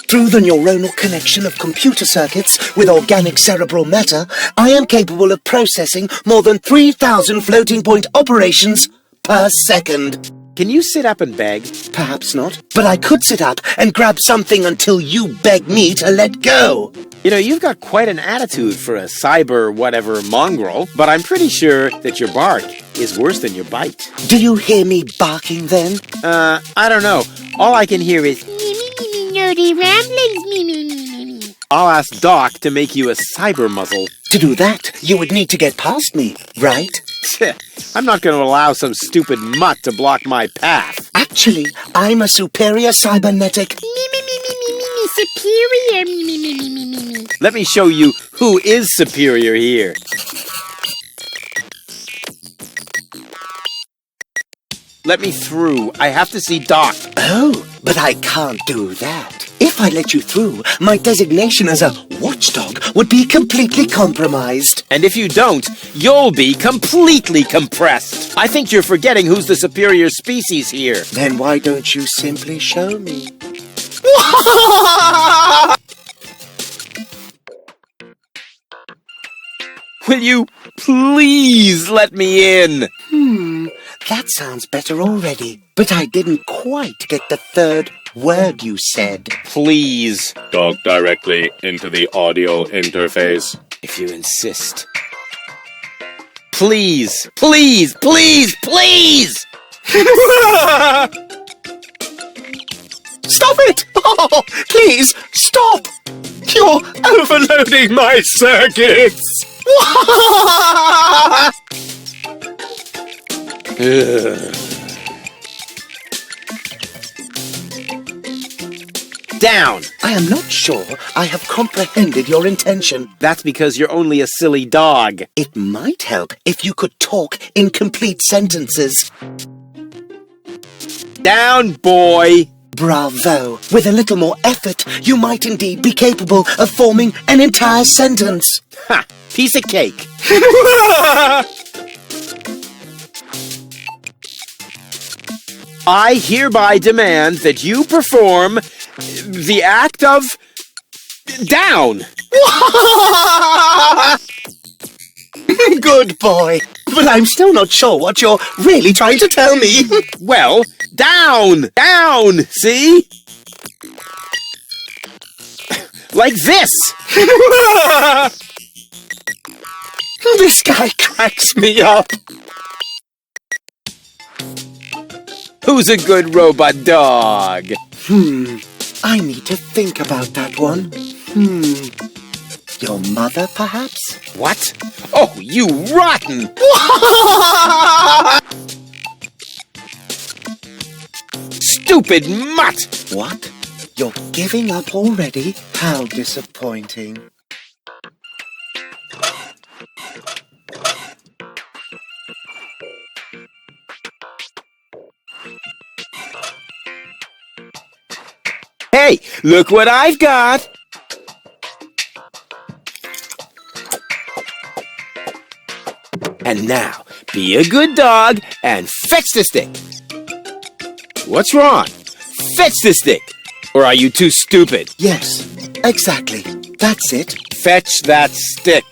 Through the neuronal connection of computer circuits with organic cerebral matter, I am capable of processing more than 3,000 floating point operations per second. Can you sit up and beg? Perhaps not, but I could sit up and grab something until you beg me to let go. You know, you've got quite an attitude for a cyber whatever mongrel, but I'm pretty sure that your bark is worse than your bite. Do you hear me barking then? I don't know. All I can hear is Nerdy ramblings, I'll ask Doc to make you a cyber muzzle. To do that, you would need to get past me, right? I'm not going to allow some stupid mutt to block my path. Actually, I'm a superior cybernetic. superior, Let me show you who is superior here. Let me through. I have to see Doc. Oh, but I can't do that. If I let you through, my designation as a watchdog would be completely compromised. And if you don't, you'll be completely compressed. I think you're forgetting who's the superior species here. Then why don't you simply show me? Will you please let me in? That sounds better already. But I didn't quite get the third word you said. Please, Talk directly into the audio interface. if you insist. Please, please, please, please! Stop it! Oh, please, stop! You're overloading my circuits! Down! I am not sure I have comprehended your intention. That's because you're only a silly dog. It might help if you could talk in complete sentences. Down, boy! Bravo! With a little more effort, you might indeed be capable of forming an entire sentence. Ha! Piece of cake. I hereby demand that you perform the act of down. Good boy. But I'm still not sure what you're really trying to tell me. Well, down, down, see? Like this. This guy cracks me up. Who's a good robot dog? I need to think about that one. Your mother, perhaps? What? Oh, you rotten! Stupid mutt! What? You're giving up already? How disappointing. Hey, look what I've got! And now, be a good dog and fetch the stick. What's wrong? Fetch the stick! Or are you too stupid? Yes, exactly. That's it. Fetch that stick.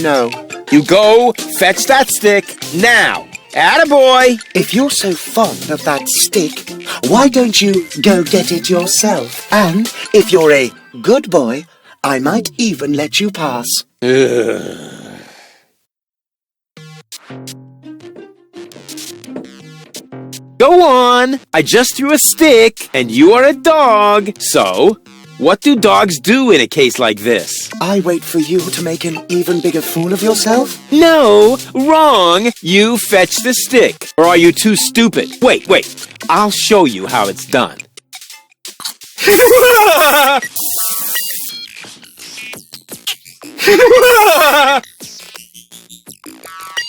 No. You go fetch that stick now. Attaboy! If you're so fond of that stick, why don't you go get it yourself? And if you're a good boy, I might even let you pass. Go on! I just threw a stick, and you are a dog. So, what do dogs do in a case like this? I wait for you to make an even bigger fool of yourself? No, wrong! You fetch the stick. Or are you too stupid? Wait. I'll show you how it's done.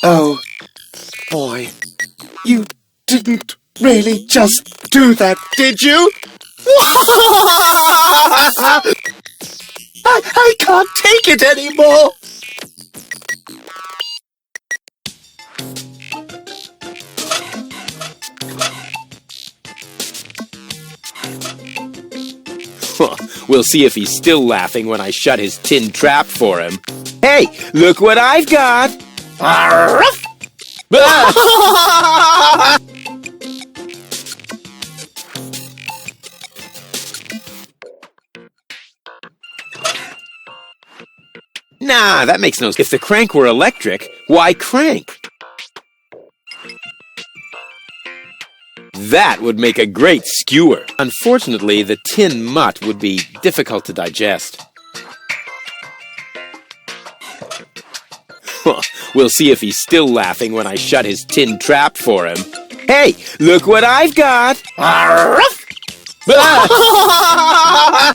Oh, boy. You didn't really just do that, did you? I can't take it anymore. We'll see if he's still laughing when I shut his tin trap for him. Hey, look what I've got! Arf! Ah! Nah, that makes no sense. If the crank were electric, why crank? That would make a great skewer. Unfortunately, the tin mutt would be difficult to digest. We'll see if he's still laughing when I shut his tin trap for him. Hey, look what I've got! Arf! Ah!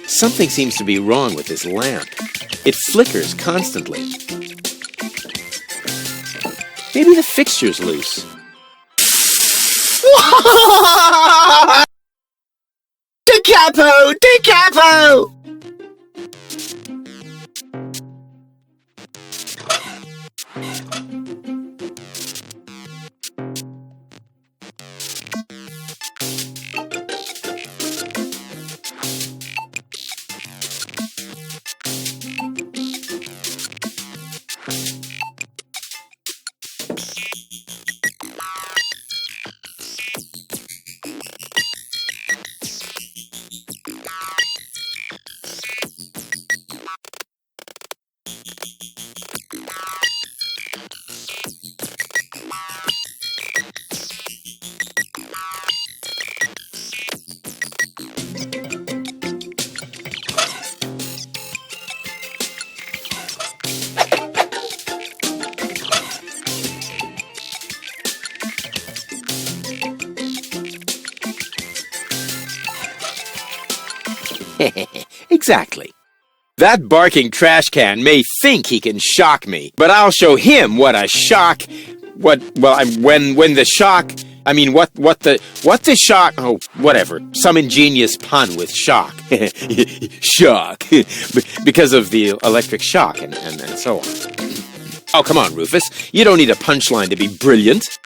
Something seems to be wrong with this lamp. It flickers constantly. Maybe the fixture's loose. Da capo! Da capo! Exactly. That barking trash can may think he can shock me, but I'll show him what a shock... what the shock... Oh, whatever. Some ingenious pun with shock. Shock. Because of the electric shock and so on. Oh, come on, Rufus. You don't need a punchline to be brilliant.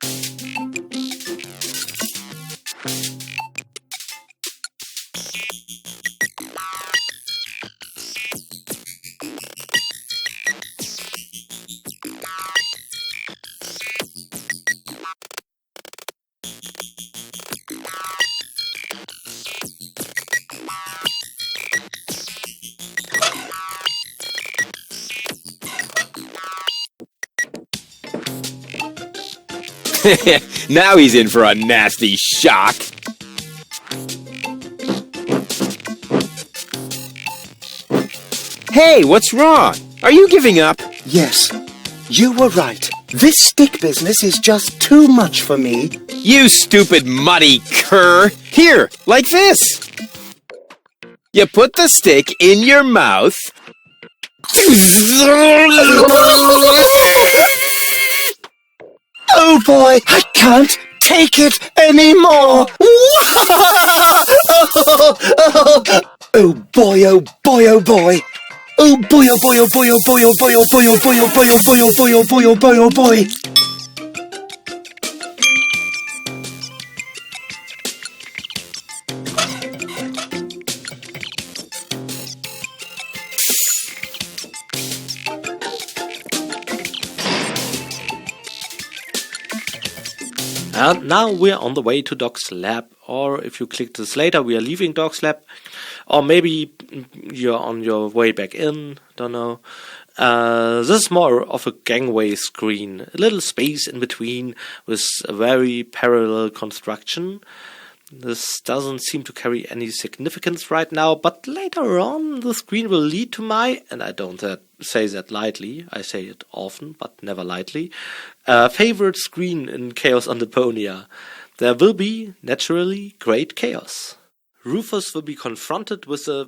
Now he's in for a nasty shock. Hey, what's wrong? Are you giving up? Yes, you were right. This stick business is just too much for me. You stupid muddy cur! Here, like this! You put the stick in your mouth... Oh boy, I can't take it anymore! Oh boy, oh boy, oh boy! Oh boy, oh boy, oh boy, oh boy, oh boy, oh boy, oh boy, oh boy, oh boy, oh boy, oh boy, oh boy, oh boy! And now we're on the way to Doc's lab, or if you click this later, we are leaving Doc's lab, or maybe you're on your way back in, don't know. This is more of a gangway screen, a little space in between with a very parallel construction. This doesn't seem to carry any significance right now, but later on the screen will lead to my, and I don't say that lightly, I say it often, but never lightly, favorite screen in Chaos on Deponia. There will be, naturally, great chaos. Rufus will be confronted with a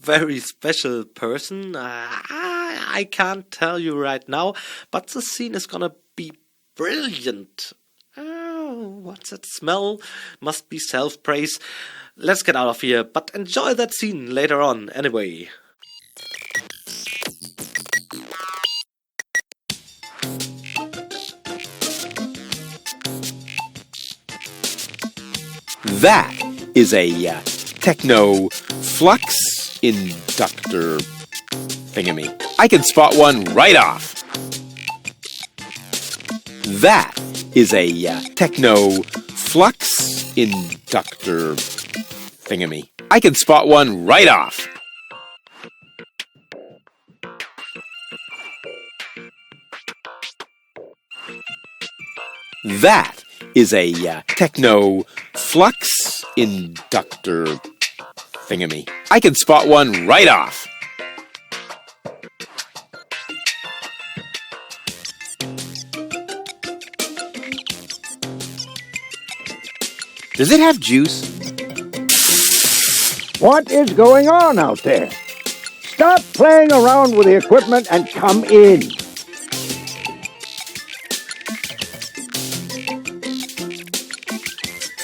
very special person. I can't tell you right now, but the scene is gonna be brilliant. Oh, what's that smell? Must be self-praise. Let's get out of here, but enjoy that scene later on anyway. That is a techno flux inductor thingamy. I can spot one right off. That is a techno flux inductor thingamy. I can spot one right off. That is a techno flux inductor thingamy. I can spot one right off. Does it have juice? What is going on out there? Stop playing around with the equipment and come in.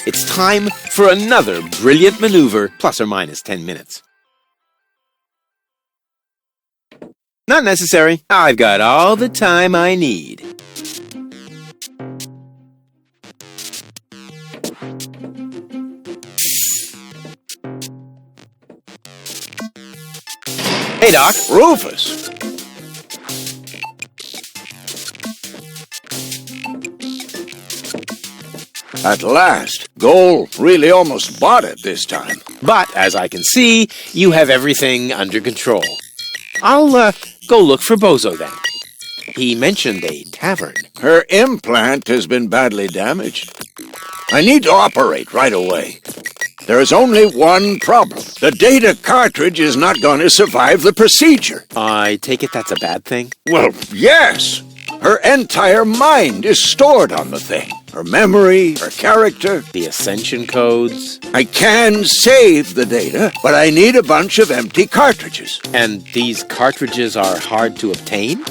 It's time for another brilliant maneuver, plus or minus 10 minutes. Not necessary. I've got all the time I need. Hey, Doc. Rufus! At last. Goal really almost bought it this time. But, as I can see, you have everything under control. I'll, go look for Bozo then. He mentioned a tavern. Her implant has been badly damaged. I need to operate right away. There is only one problem. The data cartridge is not going to survive the procedure. I take it that's a bad thing? Well, yes. Her entire mind is stored on the thing. Her memory, her character. The ascension codes. I can save the data, but I need a bunch of empty cartridges. And these cartridges are hard to obtain?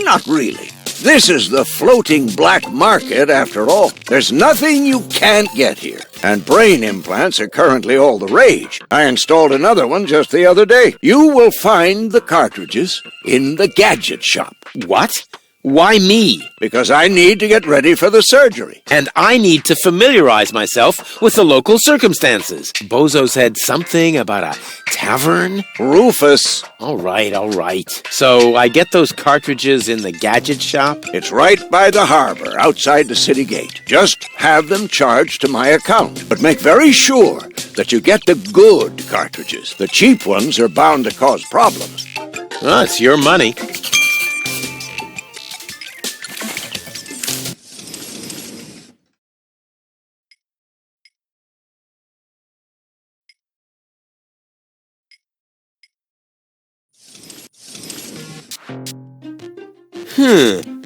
Not really. This is the floating black market, after all. There's nothing you can't get here. And brain implants are currently all the rage. I installed another one just the other day. You will find the cartridges in the gadget shop. What? Why me? Because I need to get ready for the surgery. And I need to familiarize myself with the local circumstances. Bozo said something about a tavern? Rufus. All right. So I get those cartridges in the gadget shop? It's right by the harbor, outside the city gate. Just have them charged to my account. But make very sure that you get the good cartridges. The cheap ones are bound to cause problems. Oh, it's your money.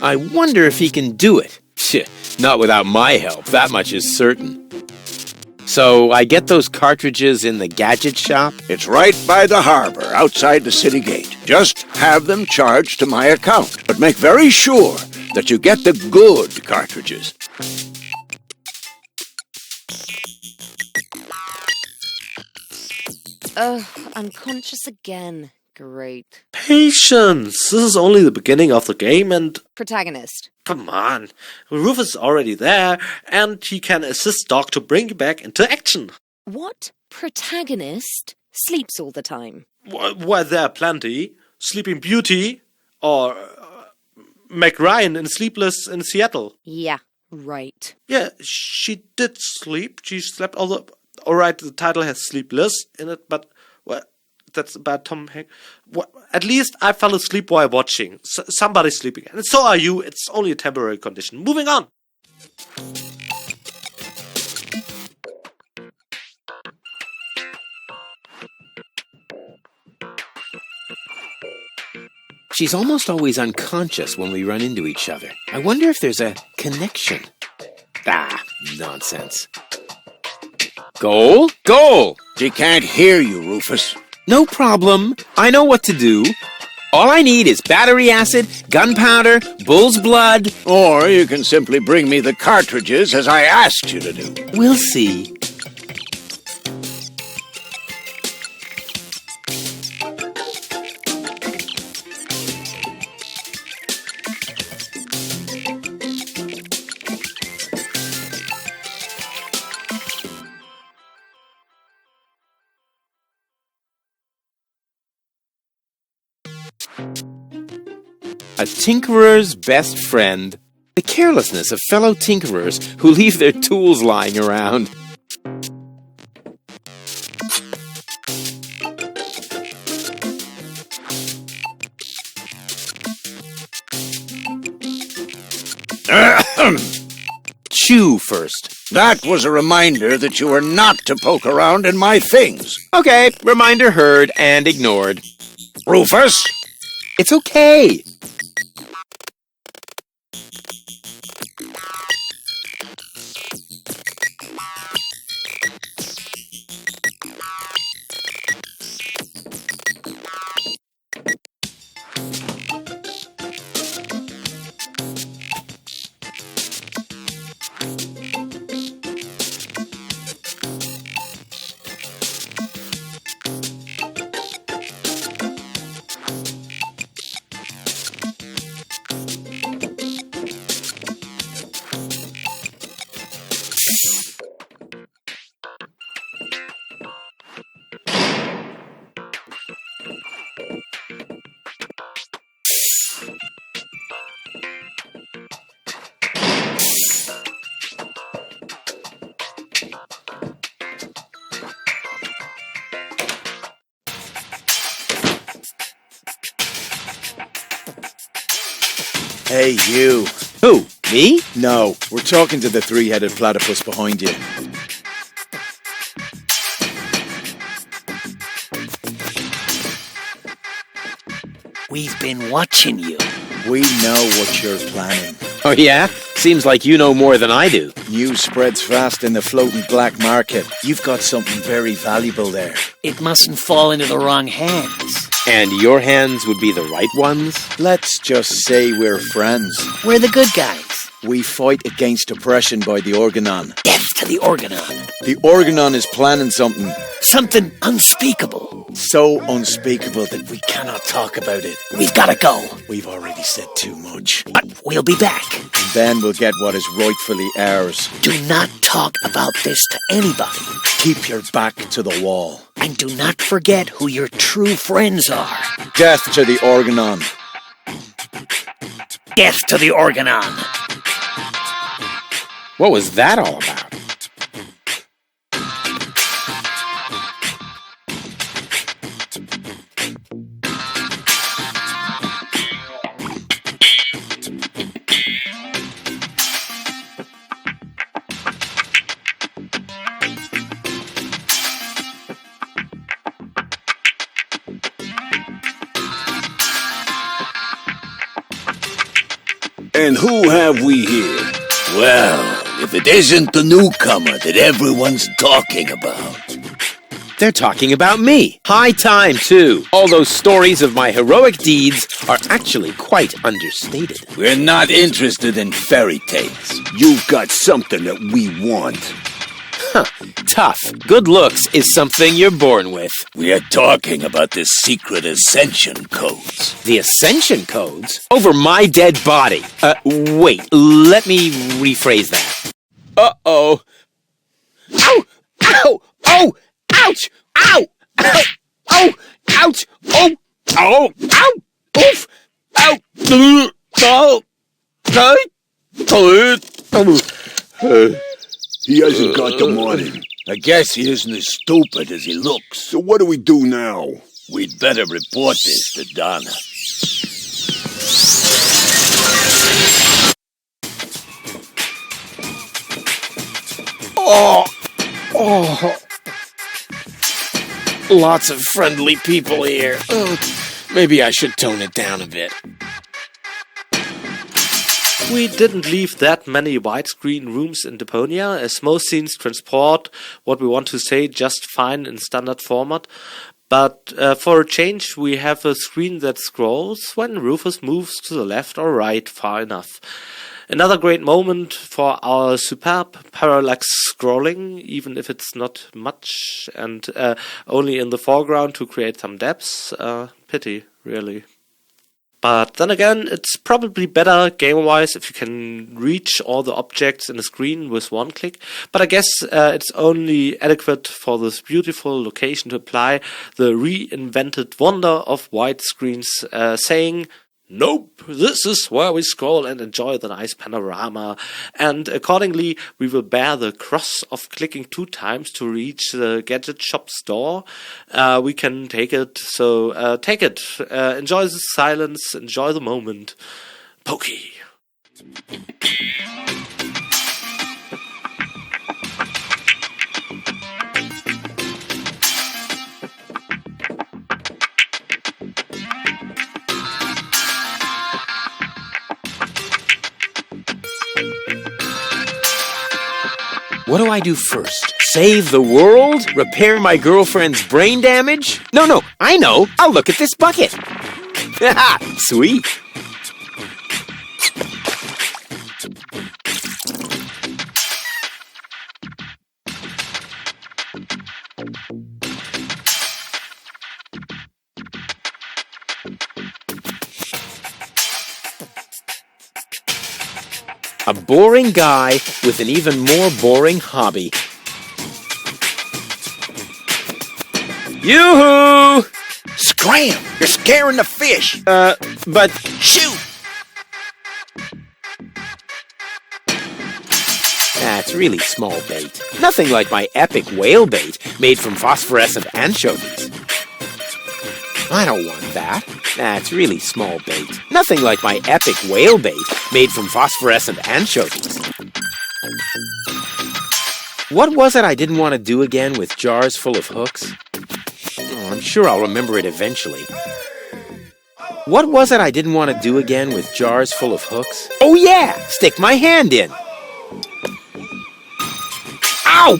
I wonder if he can do it. Not without my help, that much is certain. So I get those cartridges in the gadget shop? It's right by the harbor, outside the city gate. Just have them charged to my account. But make very sure that you get the good cartridges. Unconscious again. Great. Patience! This is only the beginning of the game and... Protagonist. Come on. Rufus is already there and he can assist Doc to bring you back into action. What protagonist sleeps all the time? Why, there are plenty. Sleeping Beauty or Meg Ryan in Sleepless in Seattle. Yeah, right. Yeah, she did sleep. She slept, although... Alright, the title has Sleepless in it, but... Well, that's about Tom Hanks. At least I fell asleep while watching. Somebody's sleeping. And so are you. It's only a temporary condition. Moving on. She's almost always unconscious when we run into each other. I wonder if there's a connection. Ah, nonsense. Goal? Goal! She can't hear you, Rufus. No problem. I know what to do. All I need is battery acid, gunpowder, bull's blood. Or you can simply bring me the cartridges as I asked you to do. We'll see. A tinkerer's best friend. The carelessness of fellow tinkerers who leave their tools lying around. Chew first. That was a reminder that you are not to poke around in my things. Okay, reminder heard and ignored. Rufus? It's okay. Hey, you. Who? Me? No, we're talking to the three-headed platypus behind you. We've been watching you. We know what you're planning. Oh yeah? Seems like you know more than I do. News spreads fast in the floating black market. You've got something very valuable there. It mustn't fall into the wrong hands. And your hands would be the right ones? Let's just say we're friends. We're the good guys. We fight against oppression by the Organon. Death to the Organon. The Organon is planning something. Something unspeakable. So unspeakable that we cannot talk about it. We've got to go. We've already said too much. But we'll be back. And then we'll get what is rightfully ours. Do not talk about this to anybody. Keep your back to the wall. And do not forget who your true friends are. Death to the Organon. Death to the Organon. What was that all about? And who have we here? Well, if it isn't the newcomer that everyone's talking about. They're talking about me. High time, too. All those stories of my heroic deeds are actually quite understated. We're not interested in fairy tales. You've got something that we want. Huh. Tough. Good looks is something you're born with. We are talking about the secret ascension codes. The ascension codes? Over my dead body. Wait. Let me rephrase that. Uh-oh. Ow! Ow! Oh! Ouch! Ow! Ow! Oh! Ouch! Oh! Oh! Ow! Oof! Ow! Oh! He hasn't got the money. I guess he isn't as stupid as he looks. So what do we do now? We'd better report this to Donna. Oh! Oh! Lots of friendly people here. Maybe I should tone it down a bit. We didn't leave that many widescreen rooms in Deponia, as most scenes transport what we want to say just fine in standard format. But for a change, we have a screen that scrolls when Rufus moves to the left or right far enough. Another great moment for our superb parallax scrolling, even if it's not much and only in the foreground to create some depths. Pity, really. But then again, it's probably better game-wise if you can reach all the objects in the screen with one click. But I guess it's only adequate for this beautiful location to apply the reinvented wonder of widescreens, saying, Nope, this is where we scroll and enjoy the nice panorama, and accordingly we will bear the cross of clicking 2 times to reach the gadget shop store. We can take it, so take it. Enjoy the silence, enjoy the moment. Pokey. What do I do first? Save the world? Repair my girlfriend's brain damage? No, I know. I'll look at this bucket. Sweet. A boring guy with an even more boring hobby. Yoo-hoo! Scram! You're scaring the fish! But... Shoot! That's really small bait. Nothing like my epic whale bait made from phosphorescent anchovies. I don't want that. That's really small bait. Nothing like my epic whale bait made from phosphorescent anchovies. What was it I didn't want to do again with jars full of hooks? Oh, I'm sure I'll remember it eventually. What was it I didn't want to do again with jars full of hooks? Oh yeah! Stick my hand in! Ow!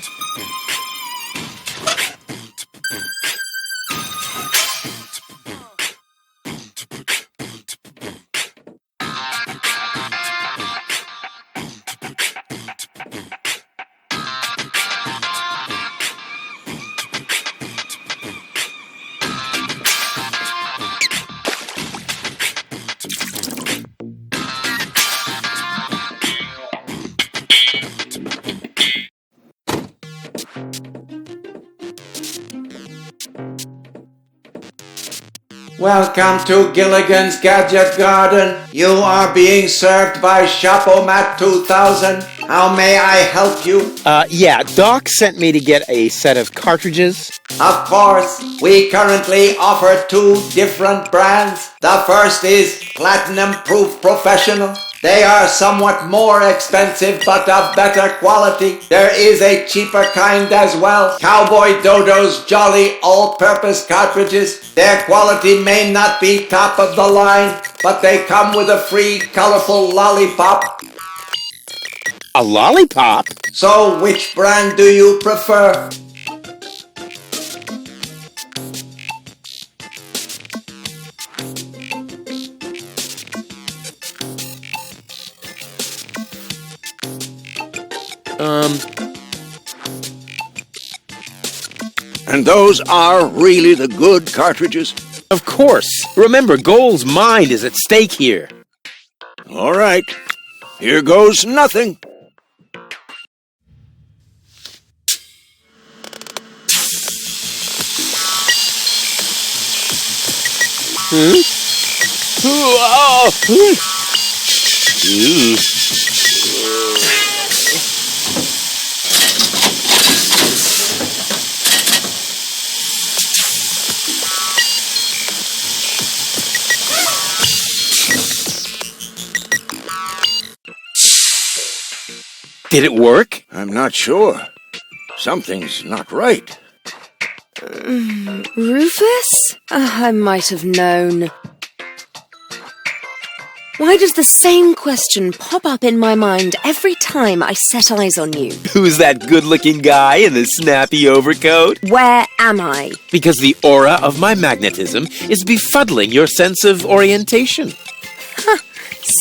Welcome to Gilligan's Gadget Garden. You are being served by Shopomat 2000. How may I help you? Yeah, Doc sent me to get a set of cartridges. Of course, we currently offer 2 different brands. The first is Platinum Proof Professional. They are somewhat more expensive but of better quality. There is a cheaper kind as well. Cowboy Dodo's Jolly All-Purpose Cartridges. Their quality may not be top of the line, but they come with a free colorful lollipop. A lollipop? So which brand do you prefer? And those are really the good cartridges? Of course. Remember, Goal's mind is at stake here. All right. Here goes nothing. Did it work? I'm not sure. Something's not right. Rufus? I might have known. Why does the same question pop up in my mind every time I set eyes on you? Who's that good-looking guy in the snappy overcoat? Where am I? Because the aura of my magnetism is befuddling your sense of orientation.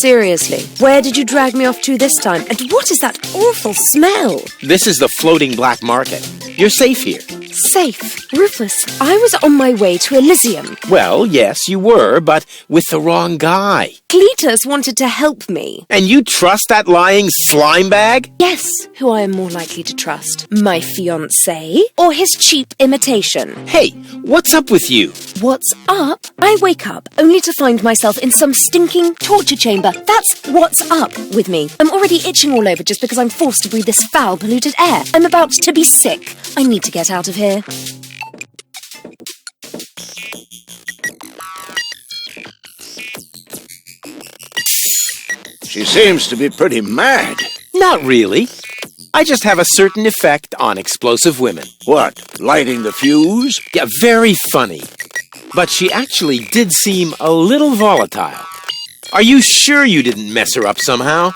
Seriously, where did you drag me off to this time? And what is that awful smell? This is the floating black market. You're safe here. Safe. Rufus, I was on my way to Elysium. Well, yes, you were, but with the wrong guy. Cletus wanted to help me. And you trust that lying slime bag? Yes, who I am more likely to trust. My fiancé or his cheap imitation? Hey, what's up with you? What's up? I wake up only to find myself in some stinking torture chamber. That's what's up with me. I'm already itching all over just because I'm forced to breathe this foul, polluted air. I'm about to be sick. I need to get out of here. She seems to be pretty mad. Not really. I just have a certain effect on explosive women. What, lighting the fuse? Yeah, very funny. But she actually did seem a little volatile. Are you sure you didn't mess her up somehow?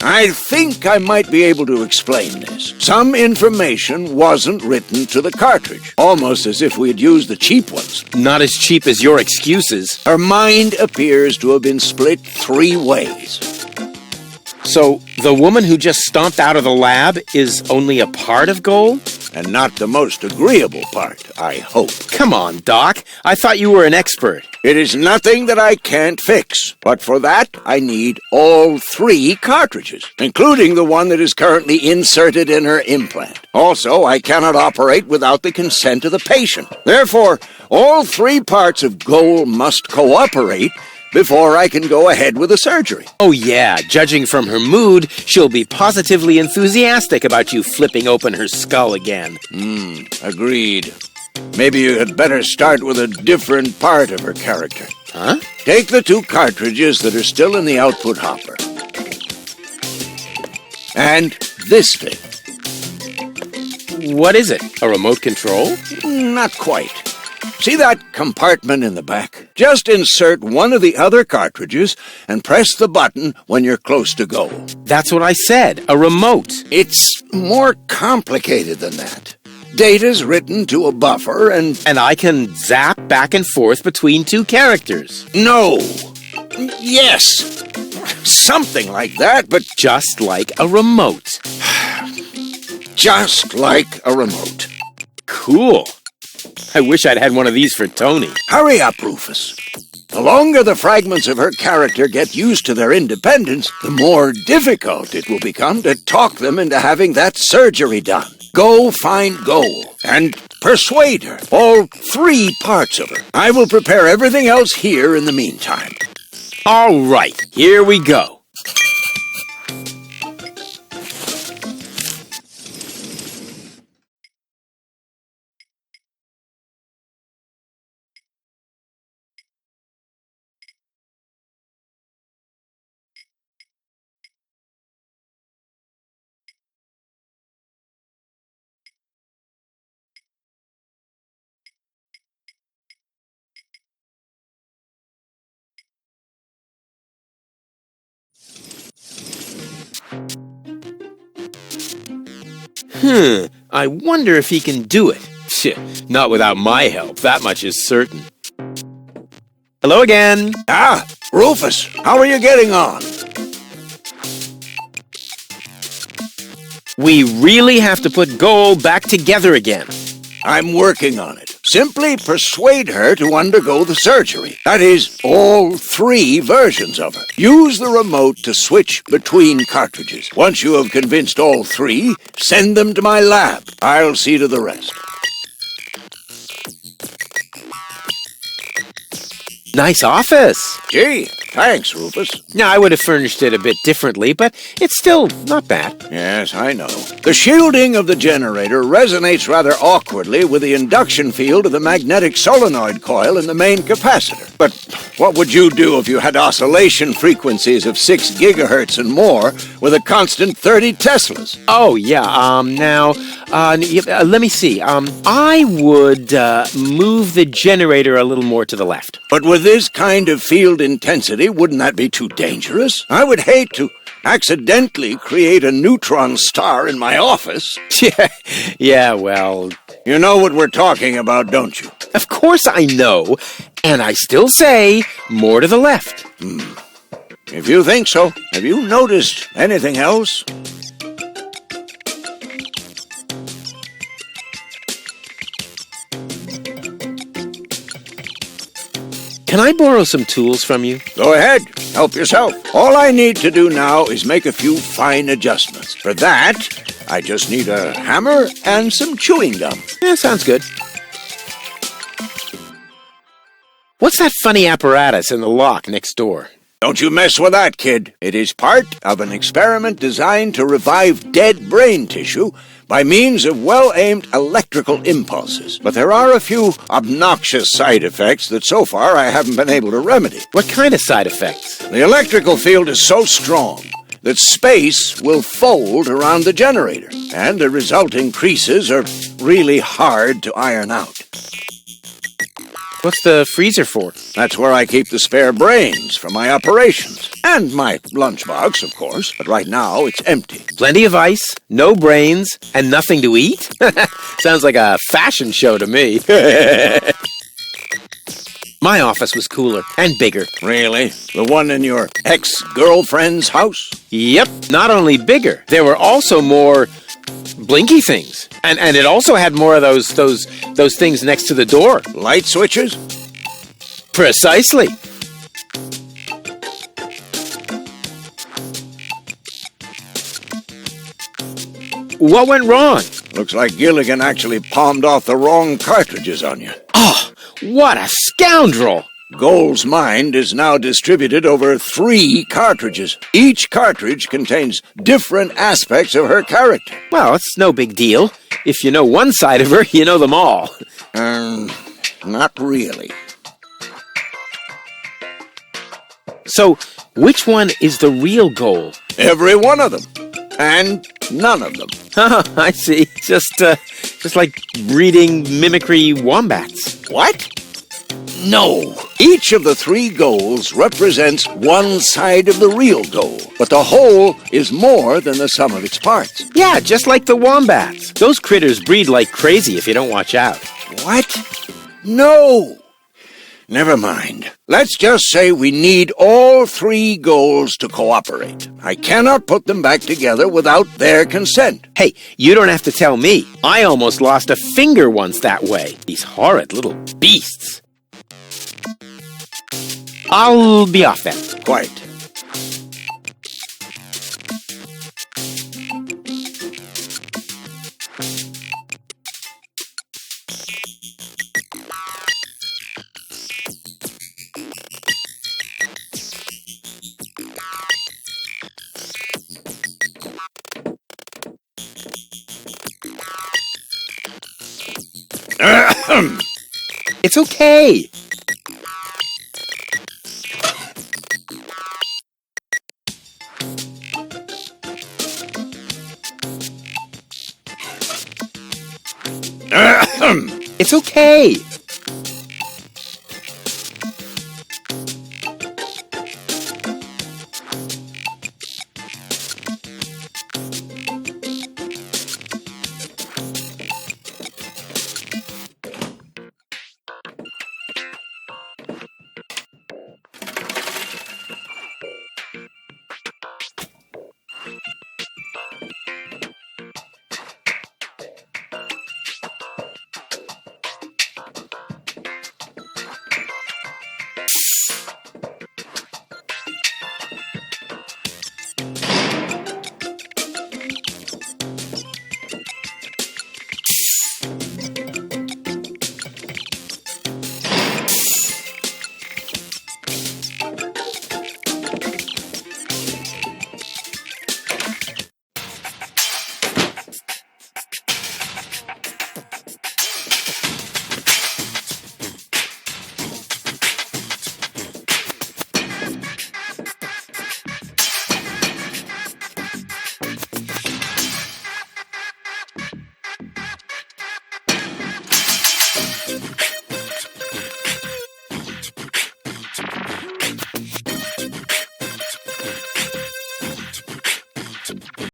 I think I might be able to explain this. Some information wasn't written to the cartridge, almost as if we had used the cheap ones. Not as cheap as your excuses. Her mind appears to have been split 3 ways. So, the woman who just stomped out of the lab is only a part of Goal? And not the most agreeable part, I hope. Come on, Doc. I thought you were an expert. It is nothing that I can't fix, but for that I need all 3 cartridges, including the one that is currently inserted in her implant. Also, I cannot operate without the consent of the patient. Therefore, all 3 parts of Goal must cooperate before I can go ahead with the surgery. Oh yeah, judging from her mood, she'll be positively enthusiastic about you flipping open her skull again. Agreed. Maybe you had better start with a different part of her character. Huh? Take the 2 cartridges that are still in the output hopper. And this thing. What is it? A remote control? Not quite. See that compartment in the back? Just insert one of the other cartridges and press the button when you're close to Goal. That's what I said, a remote. It's more complicated than that. Data's written to a buffer and I can zap back and forth between 2 characters. No. Yes. Something like that, but Just like a remote. just like a remote. Cool. I wish I'd had one of these for Tony. Hurry up, Rufus. The longer the fragments of her character get used to their independence, the more difficult it will become to talk them into having that surgery done. Go find Goal and persuade her. All 3 parts of her. I will prepare everything else here in the meantime. All right, here we go. I wonder if he can do it. Not without my help, that much is certain. Hello again. Ah, Rufus, how are you getting on? We really have to put Goal back together again. I'm working on it. Simply persuade her to undergo the surgery. That is, all 3 versions of her. Use the remote to switch between cartridges. Once you have convinced all 3, send them to my lab. I'll see to the rest. Nice office. Gee, thanks, Rufus. Now, I would have furnished it a bit differently, but it's still not bad. Yes, I know. The shielding of the generator resonates rather awkwardly with the induction field of the magnetic solenoid coil in the main capacitor. But what would you do if you had oscillation frequencies of 6 gigahertz and more with a constant 30 Teslas? Oh, yeah, let me see. I would move the generator a little more to the left. But with this kind of field intensity, wouldn't that be too dangerous? I would hate to accidentally create a neutron star in my office. Yeah, well... You know what we're talking about, don't you? Of course I know, and I still say more to the left. If you think so, have you noticed anything else? borrow some tools from you? Go ahead. Help yourself. All I need to do now is make a few fine adjustments. For that, I just need a hammer and some chewing gum. Yeah, sounds good. What's that funny apparatus in the lock next door? Don't you mess with that, kid. It is part of an experiment designed to revive dead brain tissue by means of well-aimed electrical impulses. But there are a few obnoxious side effects that so far I haven't been able to remedy. What kind of side effects? The electrical field is so strong that space will fold around the generator, and the resulting creases are really hard to iron out. What's the freezer for? That's where I keep the spare brains for my operations. And my lunchbox, of course. But right now, it's empty. Plenty of ice, no brains, and nothing to eat? Sounds like a fashion show to me. My office was cooler and bigger. Really? The one in your ex-girlfriend's house? Yep, not only bigger, there were also more blinky things. And it also had more of those things next to the door. Light switches? Precisely. What went wrong? Looks like Gilligan actually palmed off the wrong cartridges on you. Oh, what a scoundrel! Gold's mind is now distributed over 3 cartridges. Each cartridge contains different aspects of her character. Well, it's no big deal. If you know one side of her, you know them all. Not really. So, which one is the real goal? Every one of them. And none of them. Oh, I see. Just like breeding mimicry wombats. What? No. Each of the 3 goals represents one side of the real goal, but the whole is more than the sum of its parts. Yeah, just like the wombats. Those critters breed like crazy if you don't watch out. What? No. Never mind. Let's just say we need all 3 goals to cooperate. I cannot put them back together without their consent. Hey, you don't have to tell me. I almost lost a finger once that way. These horrid little beasts. I'll be off then. Quite. It's okay. It's okay.